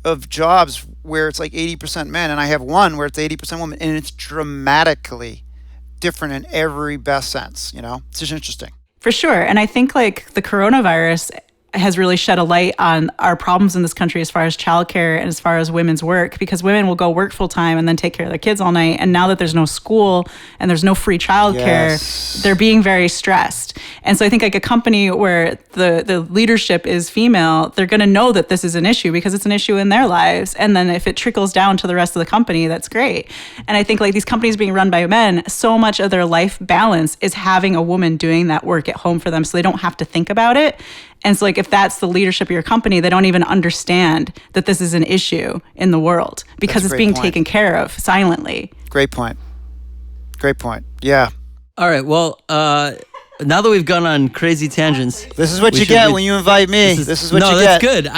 of jobs where it's like 80% men, and I have one where it's 80% women, and it's dramatically different in every best sense. It's just interesting. For sure. And I think like the coronavirus has really shed a light on our problems in this country as far as childcare and as far as women's work, because women will go work full time and then take care of their kids all night. And now that there's no school and there's no free childcare, they're being very stressed. And so I think like a company where the leadership is female, they're going to know that this is an issue because it's an issue in their lives. And then if it trickles down to the rest of the company, that's great. And I think like these companies being run by men, so much of their life balance is having a woman doing that work at home for them so they don't have to think about it. And so like if that's the leadership of your company, they don't even understand that this is an issue in the world because it's being taken care of silently. Great point. Yeah. All right. Well, now that we've gone on crazy tangents, this is what you get when you invite me. This is what you get. No, that's good.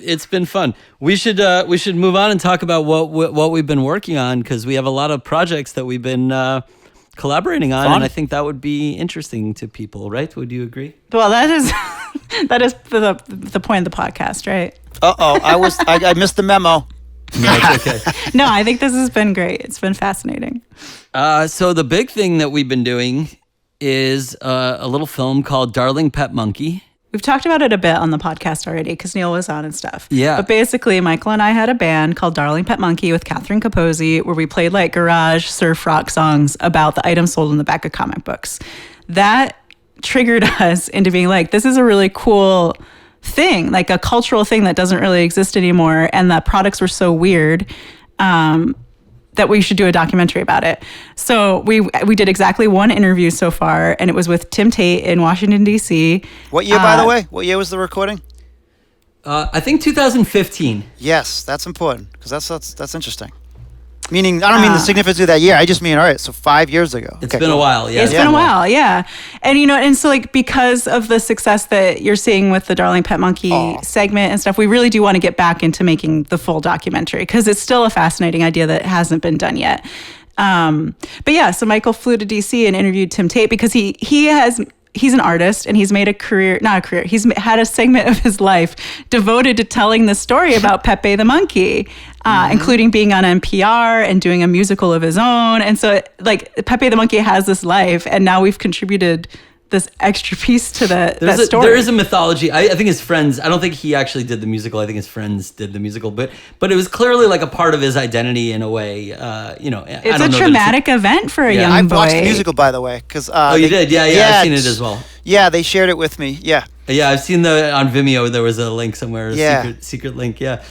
It's been fun. We should move on and talk about what we've been working on, because we have a lot of projects that we've been collaborating on, and I think that would be interesting to people, right? Would you agree? Well, that is the point of the podcast, right? I missed the memo. No, it's okay. No, I think this has been great. It's been fascinating. So the big thing that we've been doing is a little film called Darling Pet Munkee. We've talked about it a bit on the podcast already because Neil was on and stuff. Yeah. But basically, Michael and I had a band called Darling Pet Munkee with Catherine Capozzi where we played like garage surf rock songs about the items sold in the back of comic books. That triggered us into being like, this is a really cool thing, like a cultural thing that doesn't really exist anymore. And the products were so weird that we should do a documentary about it. So we did exactly one interview so far, and it was with Tim Tate in Washington, D.C. What year, by the way? What year was the recording? I think 2015. Yes, that's important because that's interesting. Meaning, I don't mean the significance of that year. I just mean, all right, so 5 years ago. It's been a while, yeah. It's been a while, yeah. And, and so, like, because of the success that you're seeing with the Darling Pet Munkee segment and stuff, we really do want to get back into making the full documentary because it's still a fascinating idea that hasn't been done yet. But yeah, so Michael flew to DC and interviewed Tim Tate because he's an artist and he's made he's had a segment of his life devoted to telling the story about Pepe the monkey, including being on NPR and doing a musical of his own. And so like Pepe the monkey has this life, and now we've contributed this extra piece to that story. There is a mythology. I think his friends, I don't think he actually did the musical. I think his friends did the musical, but it was clearly like a part of his identity in a way. It's a traumatic event for a young boy. I've watched the musical, by the way. You did? Yeah, I've seen it as well. Yeah, they shared it with me. Yeah. Yeah, I've seen on Vimeo. There was a link somewhere, secret link. Yeah,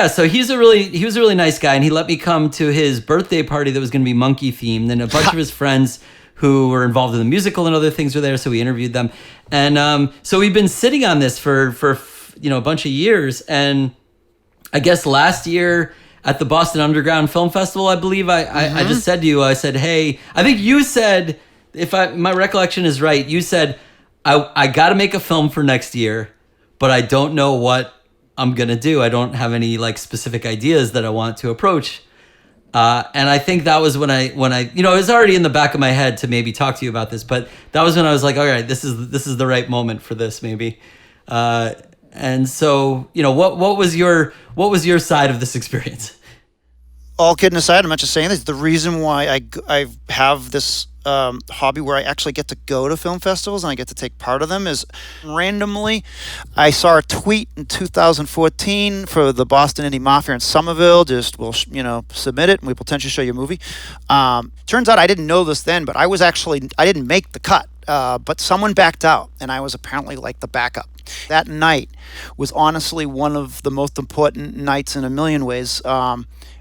so he was a really nice guy, and he let me come to his birthday party that was going to be monkey themed, and a bunch of his friends who were involved in the musical and other things were there, so we interviewed them. And so we've been sitting on this for a bunch of years, and I guess last year at the Boston Underground Film Festival, I believe I just said to you, I said, hey, I think you said, my recollection is right, you said, I got to make a film for next year, but I don't know what I'm going to do. I don't have any like specific ideas that I want to approach. And I think that was when I it was already in the back of my head to maybe talk to you about this, but that was when I was like, all right, this is the right moment for this maybe. And so, what was your side of this experience? All kidding aside, I'm not just saying this. The reason why I have this hobby where I actually get to go to film festivals and I get to take part of them is randomly. I saw a tweet in 2014 for the Boston Indie Mafia in Somerville. Just we'll submit it and we potentially show you a movie. Turns out I didn't know this then, but I didn't make the cut. But someone backed out, and I was apparently like the backup. That night was honestly one of the most important nights in a million ways.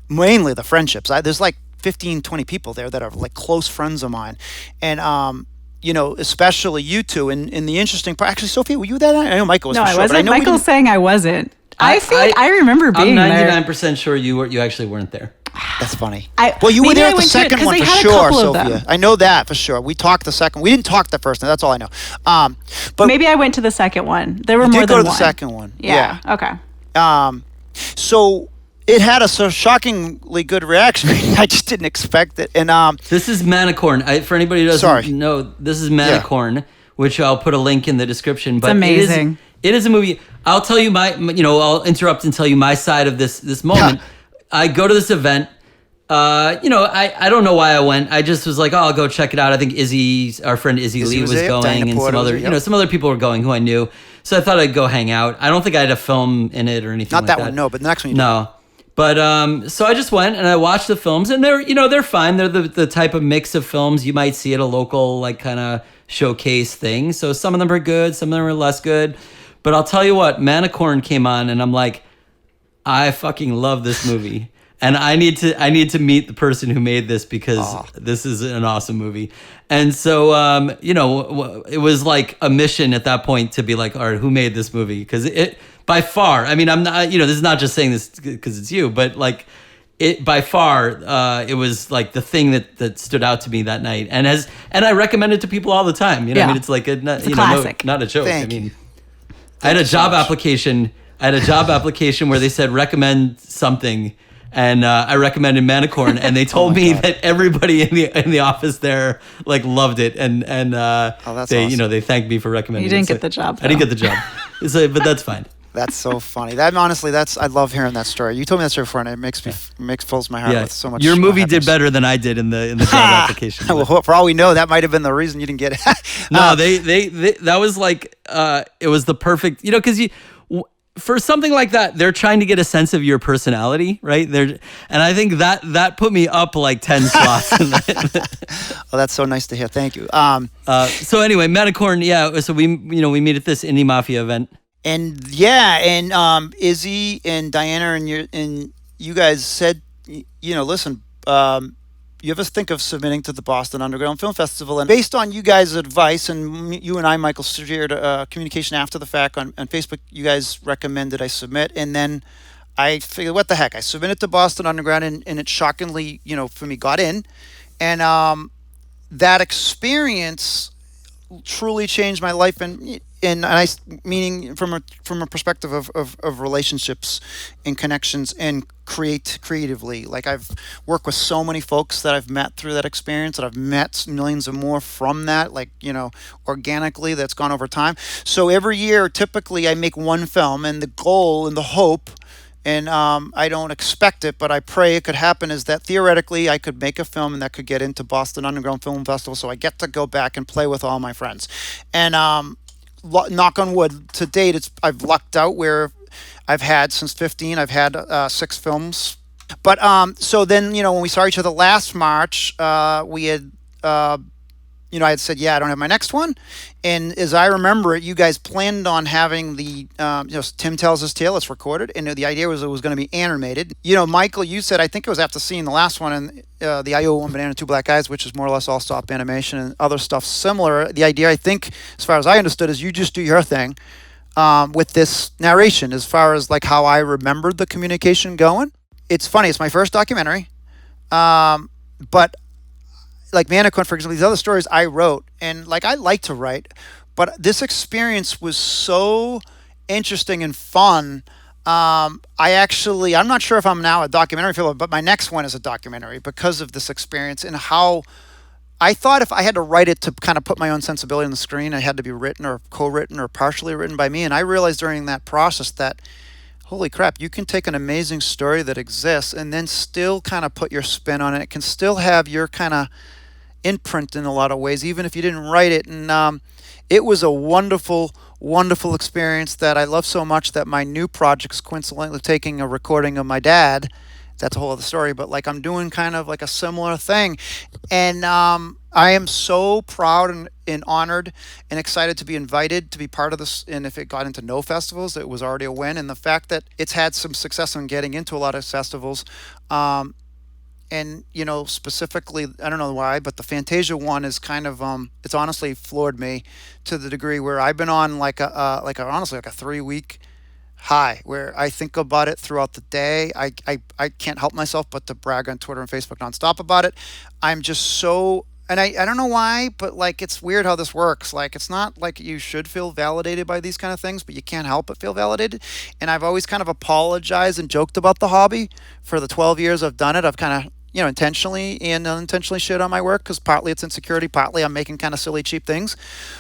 Mainly the friendships. There's like 15, 20 people there that are like close friends of mine. And, especially you two. And the interesting part, actually, Sophia, were you that night? I know Michael was. No, for I sure, wasn't. Michael's saying I wasn't. I feel like I remember being there. I'm 99% sure you actually weren't there. That's funny. You were there at the second one for sure, Sophia. I know that for sure. We talked the second. We didn't talk the first one. That's all I know. But maybe I went to the second one. There were more than go to one. The second one. Yeah. Okay. So it had a so shockingly good reaction. I just didn't expect it. And this is Manicorn. For anybody who doesn't know, this is Manicorn, which I'll put a link in the description. But it's amazing. It is a movie. I'll tell you I'll interrupt and tell you my side of this moment. I go to this event. I don't know why I went. I just was like, I'll go check it out. I think our friend Izzy Lee was going, and some other people were going who I knew. So I thought I'd go hang out. I don't think I had a film in it or anything. Not that one, no. But the next one, no. But so I just went and I watched the films, and they're fine. They're the type of mix of films you might see at a local like kind of showcase thing. So some of them are good, some of them are less good. But I'll tell you what, Manicorn came on, and I'm like, I fucking love this movie. And I need to meet the person who made this because this is an awesome movie. And so, it was like a mission at that point to be like, all right, who made this movie? Because it, by far, I mean, I'm not, this is not just saying this because it's you, but like it by far, it was like the thing that stood out to me that night. And I recommend it to people all the time. I mean, it's like it's a classic. Not a joke. Thank I mean, you. I had a job application. Where they said recommend something. And I recommended Manicorn, and they told me that everybody in the office there like loved it, and that's they awesome. They thanked me for recommending. You didn't get the job. I didn't get the job, but that's fine. That's so funny. I love hearing that story. You told me that story before, and it fills my heart with so much. Your movie happiness. did better than I did in the job application. Well, for all we know, that might have been the reason you didn't get it. No, they that was like it was the perfect, because for something like that, they're trying to get a sense of your personality, right? And I think that put me up like 10 slots. Oh, that's so nice to hear. Thank you. So anyway, Manicorn, yeah. So we meet at this Indie Mafia event. And Izzy and Diana and you guys said, listen, you ever think of submitting to the Boston Underground Film Festival? And based on you guys' advice, and you and I, Michael, shared communication after the fact on Facebook, you guys recommended I submit. And then I figured, what the heck? I submitted to Boston Underground, and it shockingly, for me, got in. And that experience truly changed my life, and I meaning from a perspective of relationships and connections and creatively. Like, I've worked with so many folks that I've met through that experience, that I've met millions of more from that, like, organically, that's gone over time. So every year, typically, I make one film, and the goal and the hope, and I don't expect it, but I pray it could happen, is that theoretically I could make a film and that could get into Boston Underground Film Festival, so I get to go back and play with all my friends. And knock on wood, to date, I've lucked out where I've had, since 15, I've had 6 films. But so then, when we saw each other last March, we had, I had said, I don't have my next one. And as I remember it, you guys planned on having the, Tim Tells His Tale, it's recorded. And the idea was it was going to be animated. Michael, you said, I think it was after seeing the last one, and the I.O.U. One Banana, Two Black Eyes, which is more or less all stop animation and other stuff similar. The idea, I think, as far as I understood, is you just do your thing with this narration, as far as like how I remembered the communication going. It's funny, it's my first documentary. But like Manicorn, for example, these other stories I wrote, and like I like to write, but this experience was so interesting and fun. I'm not sure if I'm now a documentary filmmaker, but my next one is a documentary because of this experience, and how I thought if I had to write it to kind of put my own sensibility on the screen, it had to be written or co-written or partially written by me. And I realized during that process that, holy crap, you can take an amazing story that exists and then still kind of put your spin on it. It can still have your kind of imprint in a lot of ways, even if you didn't write it. And it was a wonderful, wonderful experience that I love so much that my new project's coincidentally taking a recording of my dad. That's a whole other story, but like I'm doing kind of like a similar thing. And I am so proud and honored and excited to be invited to be part of this. And if it got into no festivals, it was already a win. And the fact that it's had some success in getting into a lot of festivals, and specifically, I don't know why, but the Fantasia one is kind of it's honestly floored me to the degree where I've been on honestly a 3-week high where I think about it throughout the day. I can't help myself but to brag on Twitter and Facebook nonstop about it. I'm just so, and I don't know why, but like it's weird how this works. Like it's not like you should feel validated by these kind of things, but you can't help but feel validated. And I've always kind of apologized and joked about the hobby for the 12 years I've done it. I've kind of intentionally and unintentionally shit on my work because partly it's insecurity, partly I'm making kind of silly, cheap things.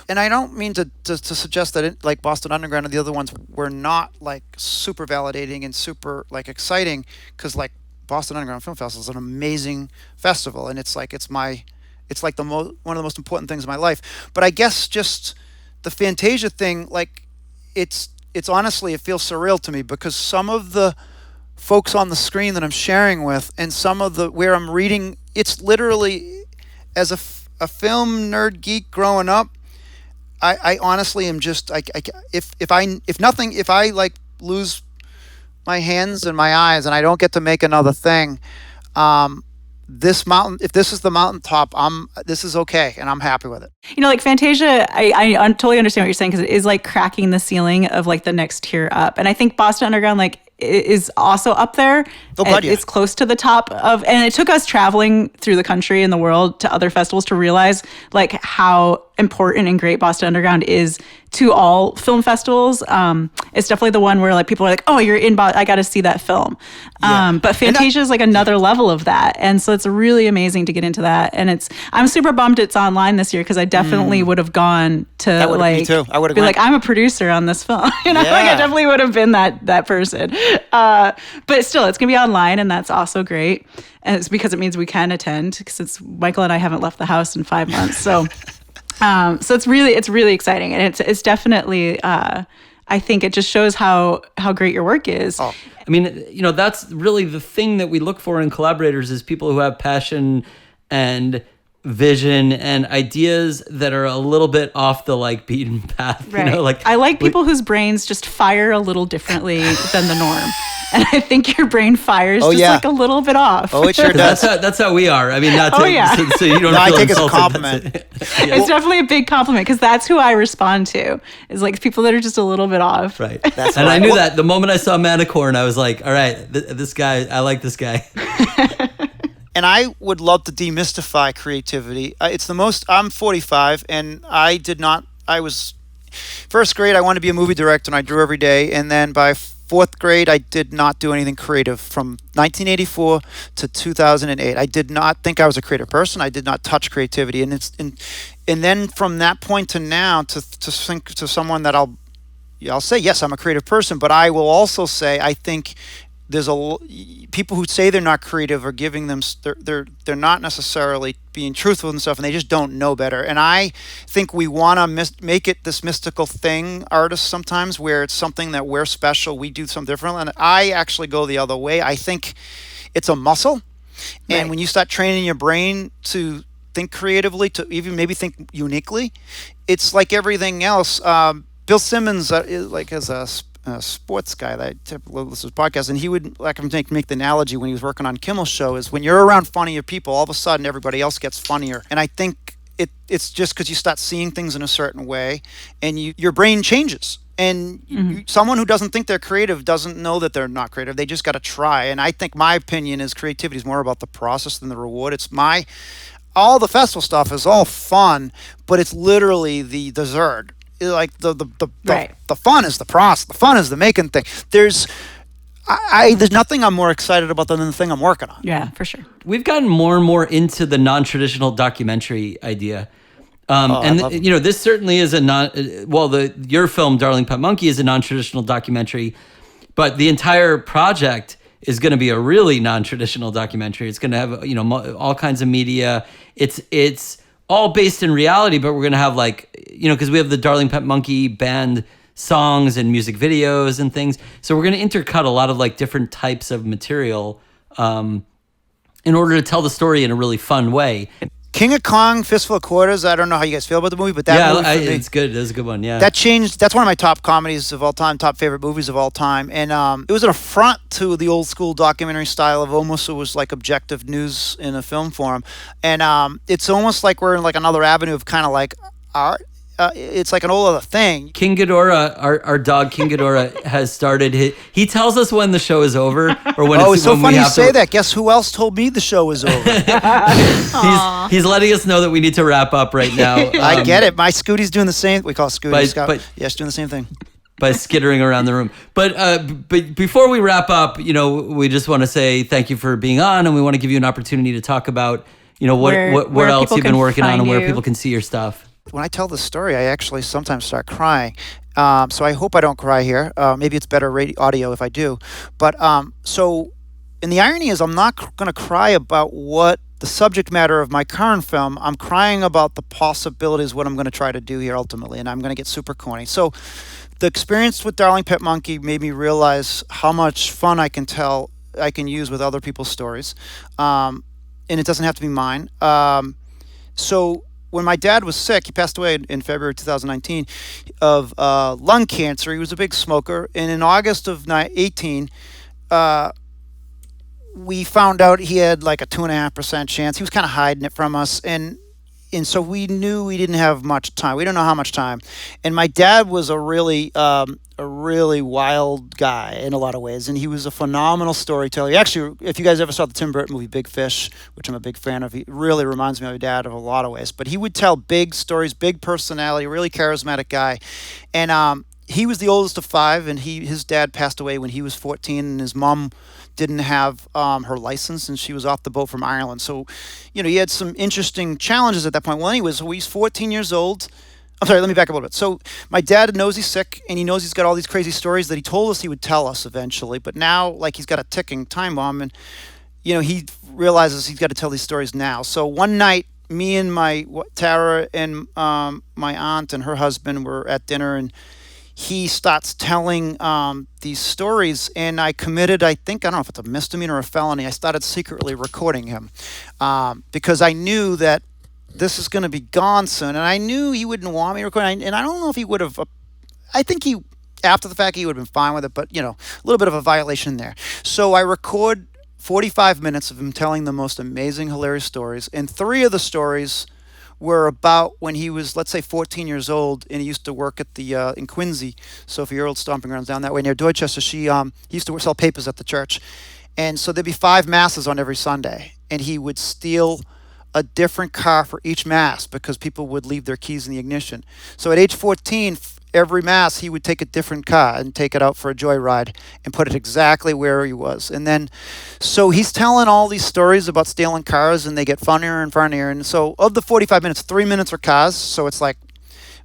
And I don't mean to suggest that it, like Boston Underground and the other ones were not like super validating and super like exciting, because like Boston Underground Film Festival is an amazing festival, and it's like one of the most important things in my life. But I guess just the Fantasia thing, like it's honestly, it feels surreal to me because some of the folks on the screen that I'm sharing with, and some of the where I'm reading, it's literally, as a film nerd geek growing up, I honestly am just if I like lose my hands and my eyes and I don't get to make another thing, this mountain, if this is the mountaintop, this is okay, and I'm happy with it. Like Fantasia, I totally understand what you're saying, because it is like cracking the ceiling of like the next tier up. And I think Boston Underground like is also up there. Oh, God, yeah. It's close to the top of, and it took us traveling through the country and the world to other festivals to realize like how important and great Boston Underground is to all film festivals. It's definitely the one where like people are like, oh, you're in I got to see that film. But Fantasia is like another level of that. And so it's really amazing to get into that. And I'm super bummed it's online this year because I definitely would have gone to like, me too. I would have be like, I'm a producer on this film. Like I definitely would have been that person. But still, it's going to be online and that's also great. And it's because it means we can attend because Michael and I haven't left the house in 5 months. So so it's really exciting, and it's definitely I think it just shows how great your work is. I mean, that's really the thing that we look for in collaborators is people who have passion and vision and ideas that are a little bit off the like beaten path. Right. I like people whose brains just fire a little differently than the norm. And I think your brain fires like a little bit off. Oh, it sure does. That's how we are. I mean, not to, so you don't feel I take it as a insulted. compliment. It's definitely a big compliment because that's who I respond to is like people that are just a little bit off. Right. And I knew that the moment I saw Manicorn, I was like, all right, this guy, I like this guy. And I would love to demystify creativity. I'm 45 and I was first grade, I wanted to be a movie director and I drew every day. And then by fourth grade, I did not do anything creative. From 1984 to 2008, I did not think I was a creative person. I did not touch creativity. And then from that point to now, to think to someone that I'll say, yes, I'm a creative person, but I will also say, I think there's people who say they're not creative are giving them they're not necessarily being truthful and stuff, and they just don't know better. And I think we want to make it this mystical thing, artists sometimes, where it's something that we're special, we do something different. And I actually go the other way. I think it's a muscle, and when you start training your brain to think creatively, to even maybe think uniquely, it's like everything else. Bill Simmons is a sports guy that I typically listen to his podcast, and he would make the analogy when he was working on Kimmel's show is when you're around funnier people, all of a sudden everybody else gets funnier. And I think it's just because you start seeing things in a certain way, and your brain changes. And someone who doesn't think they're creative doesn't know that they're not creative. They just got to try. And I think my opinion is creativity is more about the process than the reward. All the festival stuff is all fun, but it's literally the dessert. Like the fun is the process. The fun is the making thing. There's nothing I'm more excited about than the thing I'm working on. Yeah, for sure. We've gotten more and more into the non-traditional documentary idea. This certainly is your film, Darling Pet Munkee, is a non-traditional documentary, but the entire project is going to be a really non-traditional documentary. It's going to have, all kinds of media. It's all based in reality, but we're going to have because we have the Darling Pet Munkee band songs and music videos and things. So we're going to intercut a lot of different types of material in order to tell the story in a really fun way. King of Kong, Fistful of Quarters. I don't know how you guys feel about the movie, but it's good. It's a good one. Yeah, that changed. That's one of my top comedies of all time, top favorite movies of all time, and it was an affront to the old school documentary style of almost it was like objective news in a film form, and it's almost like we're in another avenue of kind of like art. It's like an old other thing. King Ghidorah, our dog King Ghidorah has started. He tells us when the show is over or when. It's so funny you say that. Guess who else told me the show was over? he's letting us know that we need to wrap up right now. I get it. My Scooty's doing the same. We call it Scooty. She's doing the same thing. By skittering around the room. But before we wrap up, we just want to say thank you for being on, and we want to give you an opportunity to talk about where else you've been working on and where people can see your stuff. When I tell the story, I actually sometimes start crying. So I hope I don't cry here. Maybe it's better audio if I do. But and the irony is I'm not going to cry about what the subject matter of my current film. I'm crying about the possibilities, what I'm going to try to do here ultimately, and I'm going to get super corny. So the experience with Darling Pet Munkee made me realize how much fun I can use with other people's stories. And it doesn't have to be mine. So when my dad was sick, he passed away in February 2019 of lung cancer. He was a big smoker. And in August of 2018, we found out he had a 2.5% chance. He was kind of hiding it from us. And and so we knew we didn't have much time. We don't know how much time. And my dad was a really wild guy in a lot of ways, and he was a phenomenal storyteller. He actually, if you guys ever saw the Tim Burton movie Big Fish, which I'm a big fan of, he really reminds me of my dad of a lot of ways. But he would tell big stories, big personality, really charismatic guy, and he was the oldest of five, and his dad passed away when he was 14, and his mom didn't have her license, and she was off the boat from Ireland. So, he had some interesting challenges at that point. Well, anyways, so he's 14 years old. I'm sorry, let me back up a little bit. So my dad knows he's sick, and he knows he's got all these crazy stories that he told us he would tell us eventually. But now, like, he's got a ticking time bomb, and, he realizes he's got to tell these stories now. So one night, me and Tara and my aunt and her husband were at dinner, and he starts telling these stories, and I committed, I don't know if it's a misdemeanor or a felony. I started secretly recording him because I knew that this is going to be gone soon, and I knew he wouldn't want me recording, and I don't know if he would have. I think after the fact, he would have been fine with it, but a little bit of a violation there. So I record 45 minutes of him telling the most amazing, hilarious stories, and 3 of the stories were about when he was, let's say, 14 years old, and he used to work at the in Quincy, Sophia, your old stomping grounds down that way near Dorchester. He used to sell papers at the church, and so there'd be 5 masses on every Sunday, and he would steal a different car for each mass because people would leave their keys in the ignition. So at age 14, every mass he would take a different car and take it out for a joyride and put it exactly where he was. And then, so he's telling all these stories about stealing cars, and they get funnier and funnier. And so of the 45 minutes, 3 minutes are cars. So it's like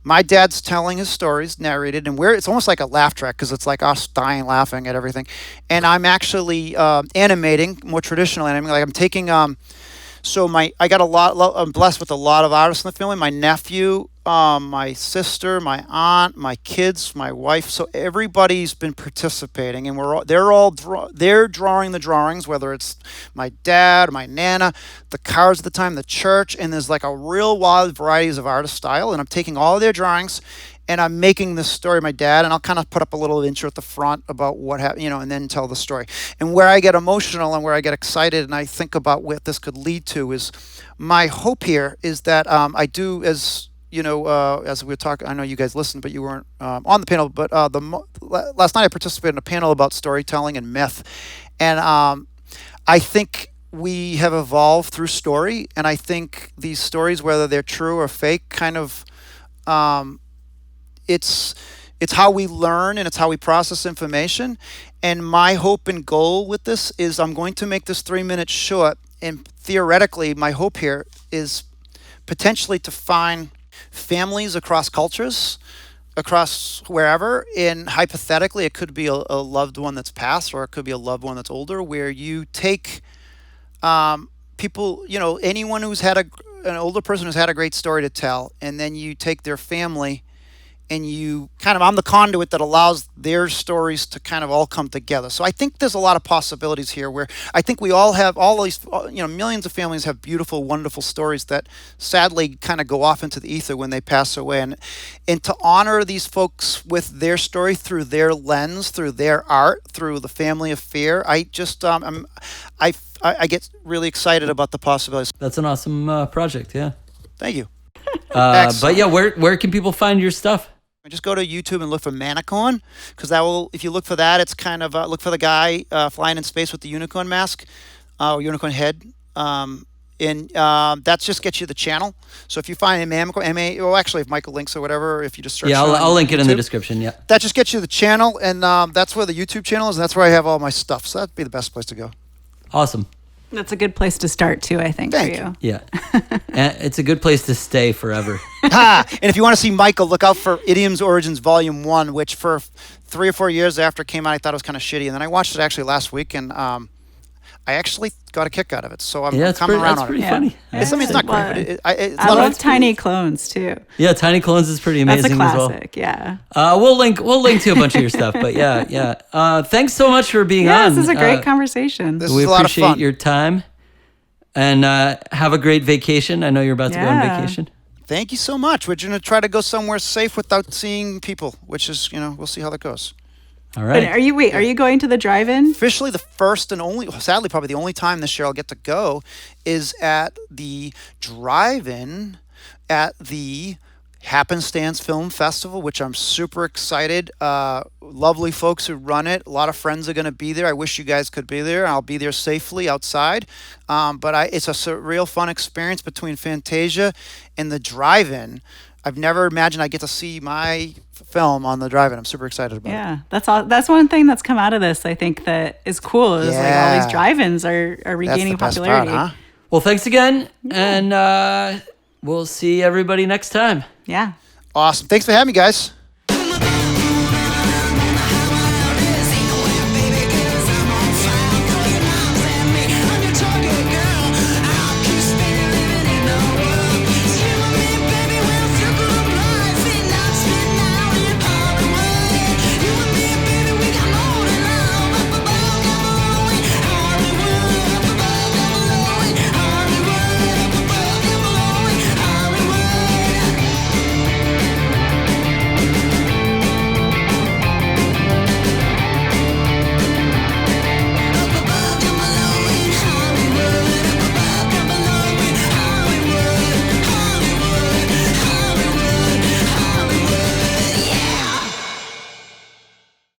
my dad's telling his stories, narrated, and it's almost like a laugh track because it's like us dying laughing at everything. And I'm actually animating, more traditional animating. Like I'm taking I'm blessed with a lot of artists in the family. My nephew, my sister, my aunt, my kids, my wife. So everybody's been participating, and they're drawing the drawings, whether it's my dad, my nana, the cars at the time, the church, and there's like a real wide varieties of artist style. And I'm taking all of their drawings, and I'm making this story of my dad, and I'll kind of put up a little intro at the front about what happened, and then tell the story. And where I get emotional and where I get excited and I think about what this could lead to is my hope here is that I do, as as we were talking, I know you guys listened, but you weren't on the panel, but last night I participated in a panel about storytelling and myth. And I think we have evolved through story, and I think these stories, whether they're true or fake, kind of it's how we learn, and it's how we process information. And my hope and goal with this is I'm going to make this 3 minutes short, and theoretically my hope here is potentially to find families across cultures, across wherever, and hypothetically it could be a loved one that's passed, or it could be a loved one that's older, where you take people, anyone who's had an older person who's had a great story to tell, and then you take their family and you I'm the conduit that allows their stories to kind of all come together. So I think there's a lot of possibilities here where I think we all have all these, millions of families have beautiful, wonderful stories that sadly kind of go off into the ether when they pass away. And to honor these folks with their story through their lens, through their art, through the family affair, I just, I get really excited about the possibilities. That's an awesome project, yeah. Thank you. But yeah, where can people find your stuff? Just go to YouTube and look for Manicorn, because that will, if you look for that, it's kind of, look for the guy flying in space with the unicorn mask, unicorn head. And that just gets you the channel. So if you find Manicorn, well, actually, if Michael links or whatever, if you just search. Yeah, I'll link it YouTube, in the description, yeah. That just gets you the channel, and that's where the YouTube channel is, and that's where I have all my stuff. So that'd be the best place to go. Awesome. That's a good place to start too, I think, Thank for you. Yeah. And it's a good place to stay forever. And if you want to see Michael, look out for Idioms Origins Volume 1, which for 3 or 4 years after it came out, I thought it was kind of shitty. And then I watched it actually last week, and I actually got a kick out of it. So I'm coming around on it. That's pretty funny. Yeah. It's not great, but it's I love Tiny Clones too. Yeah, Tiny Clones is pretty amazing That's a as well. classic, yeah. We'll link to a bunch of your stuff, but yeah. Thanks so much for being on. This is a great conversation. This We is a lot of appreciate fun. your time, and have a great vacation. I know you're about to go on vacation. Thank you so much. We're going to try to go somewhere safe without seeing people, which is, we'll see how that goes. All right. But are you going to the drive-in? Officially the first and only, probably the only time this year I'll get to go is at the drive-in at the Happenstance Film Festival, which I'm super excited. Lovely folks who run it. A lot of friends are going to be there. I wish you guys could be there. I'll be there safely outside. But it's a real fun experience between Fantasia and the drive-in. I've never imagined I get to see my film on the drive-in. I'm super excited about it. Yeah, that's one thing that's come out of this. I think that is cool. Is like all these drive-ins are regaining popularity. Part, huh? Well, thanks again, and we'll see everybody next time. Yeah. Awesome. Thanks for having me, guys.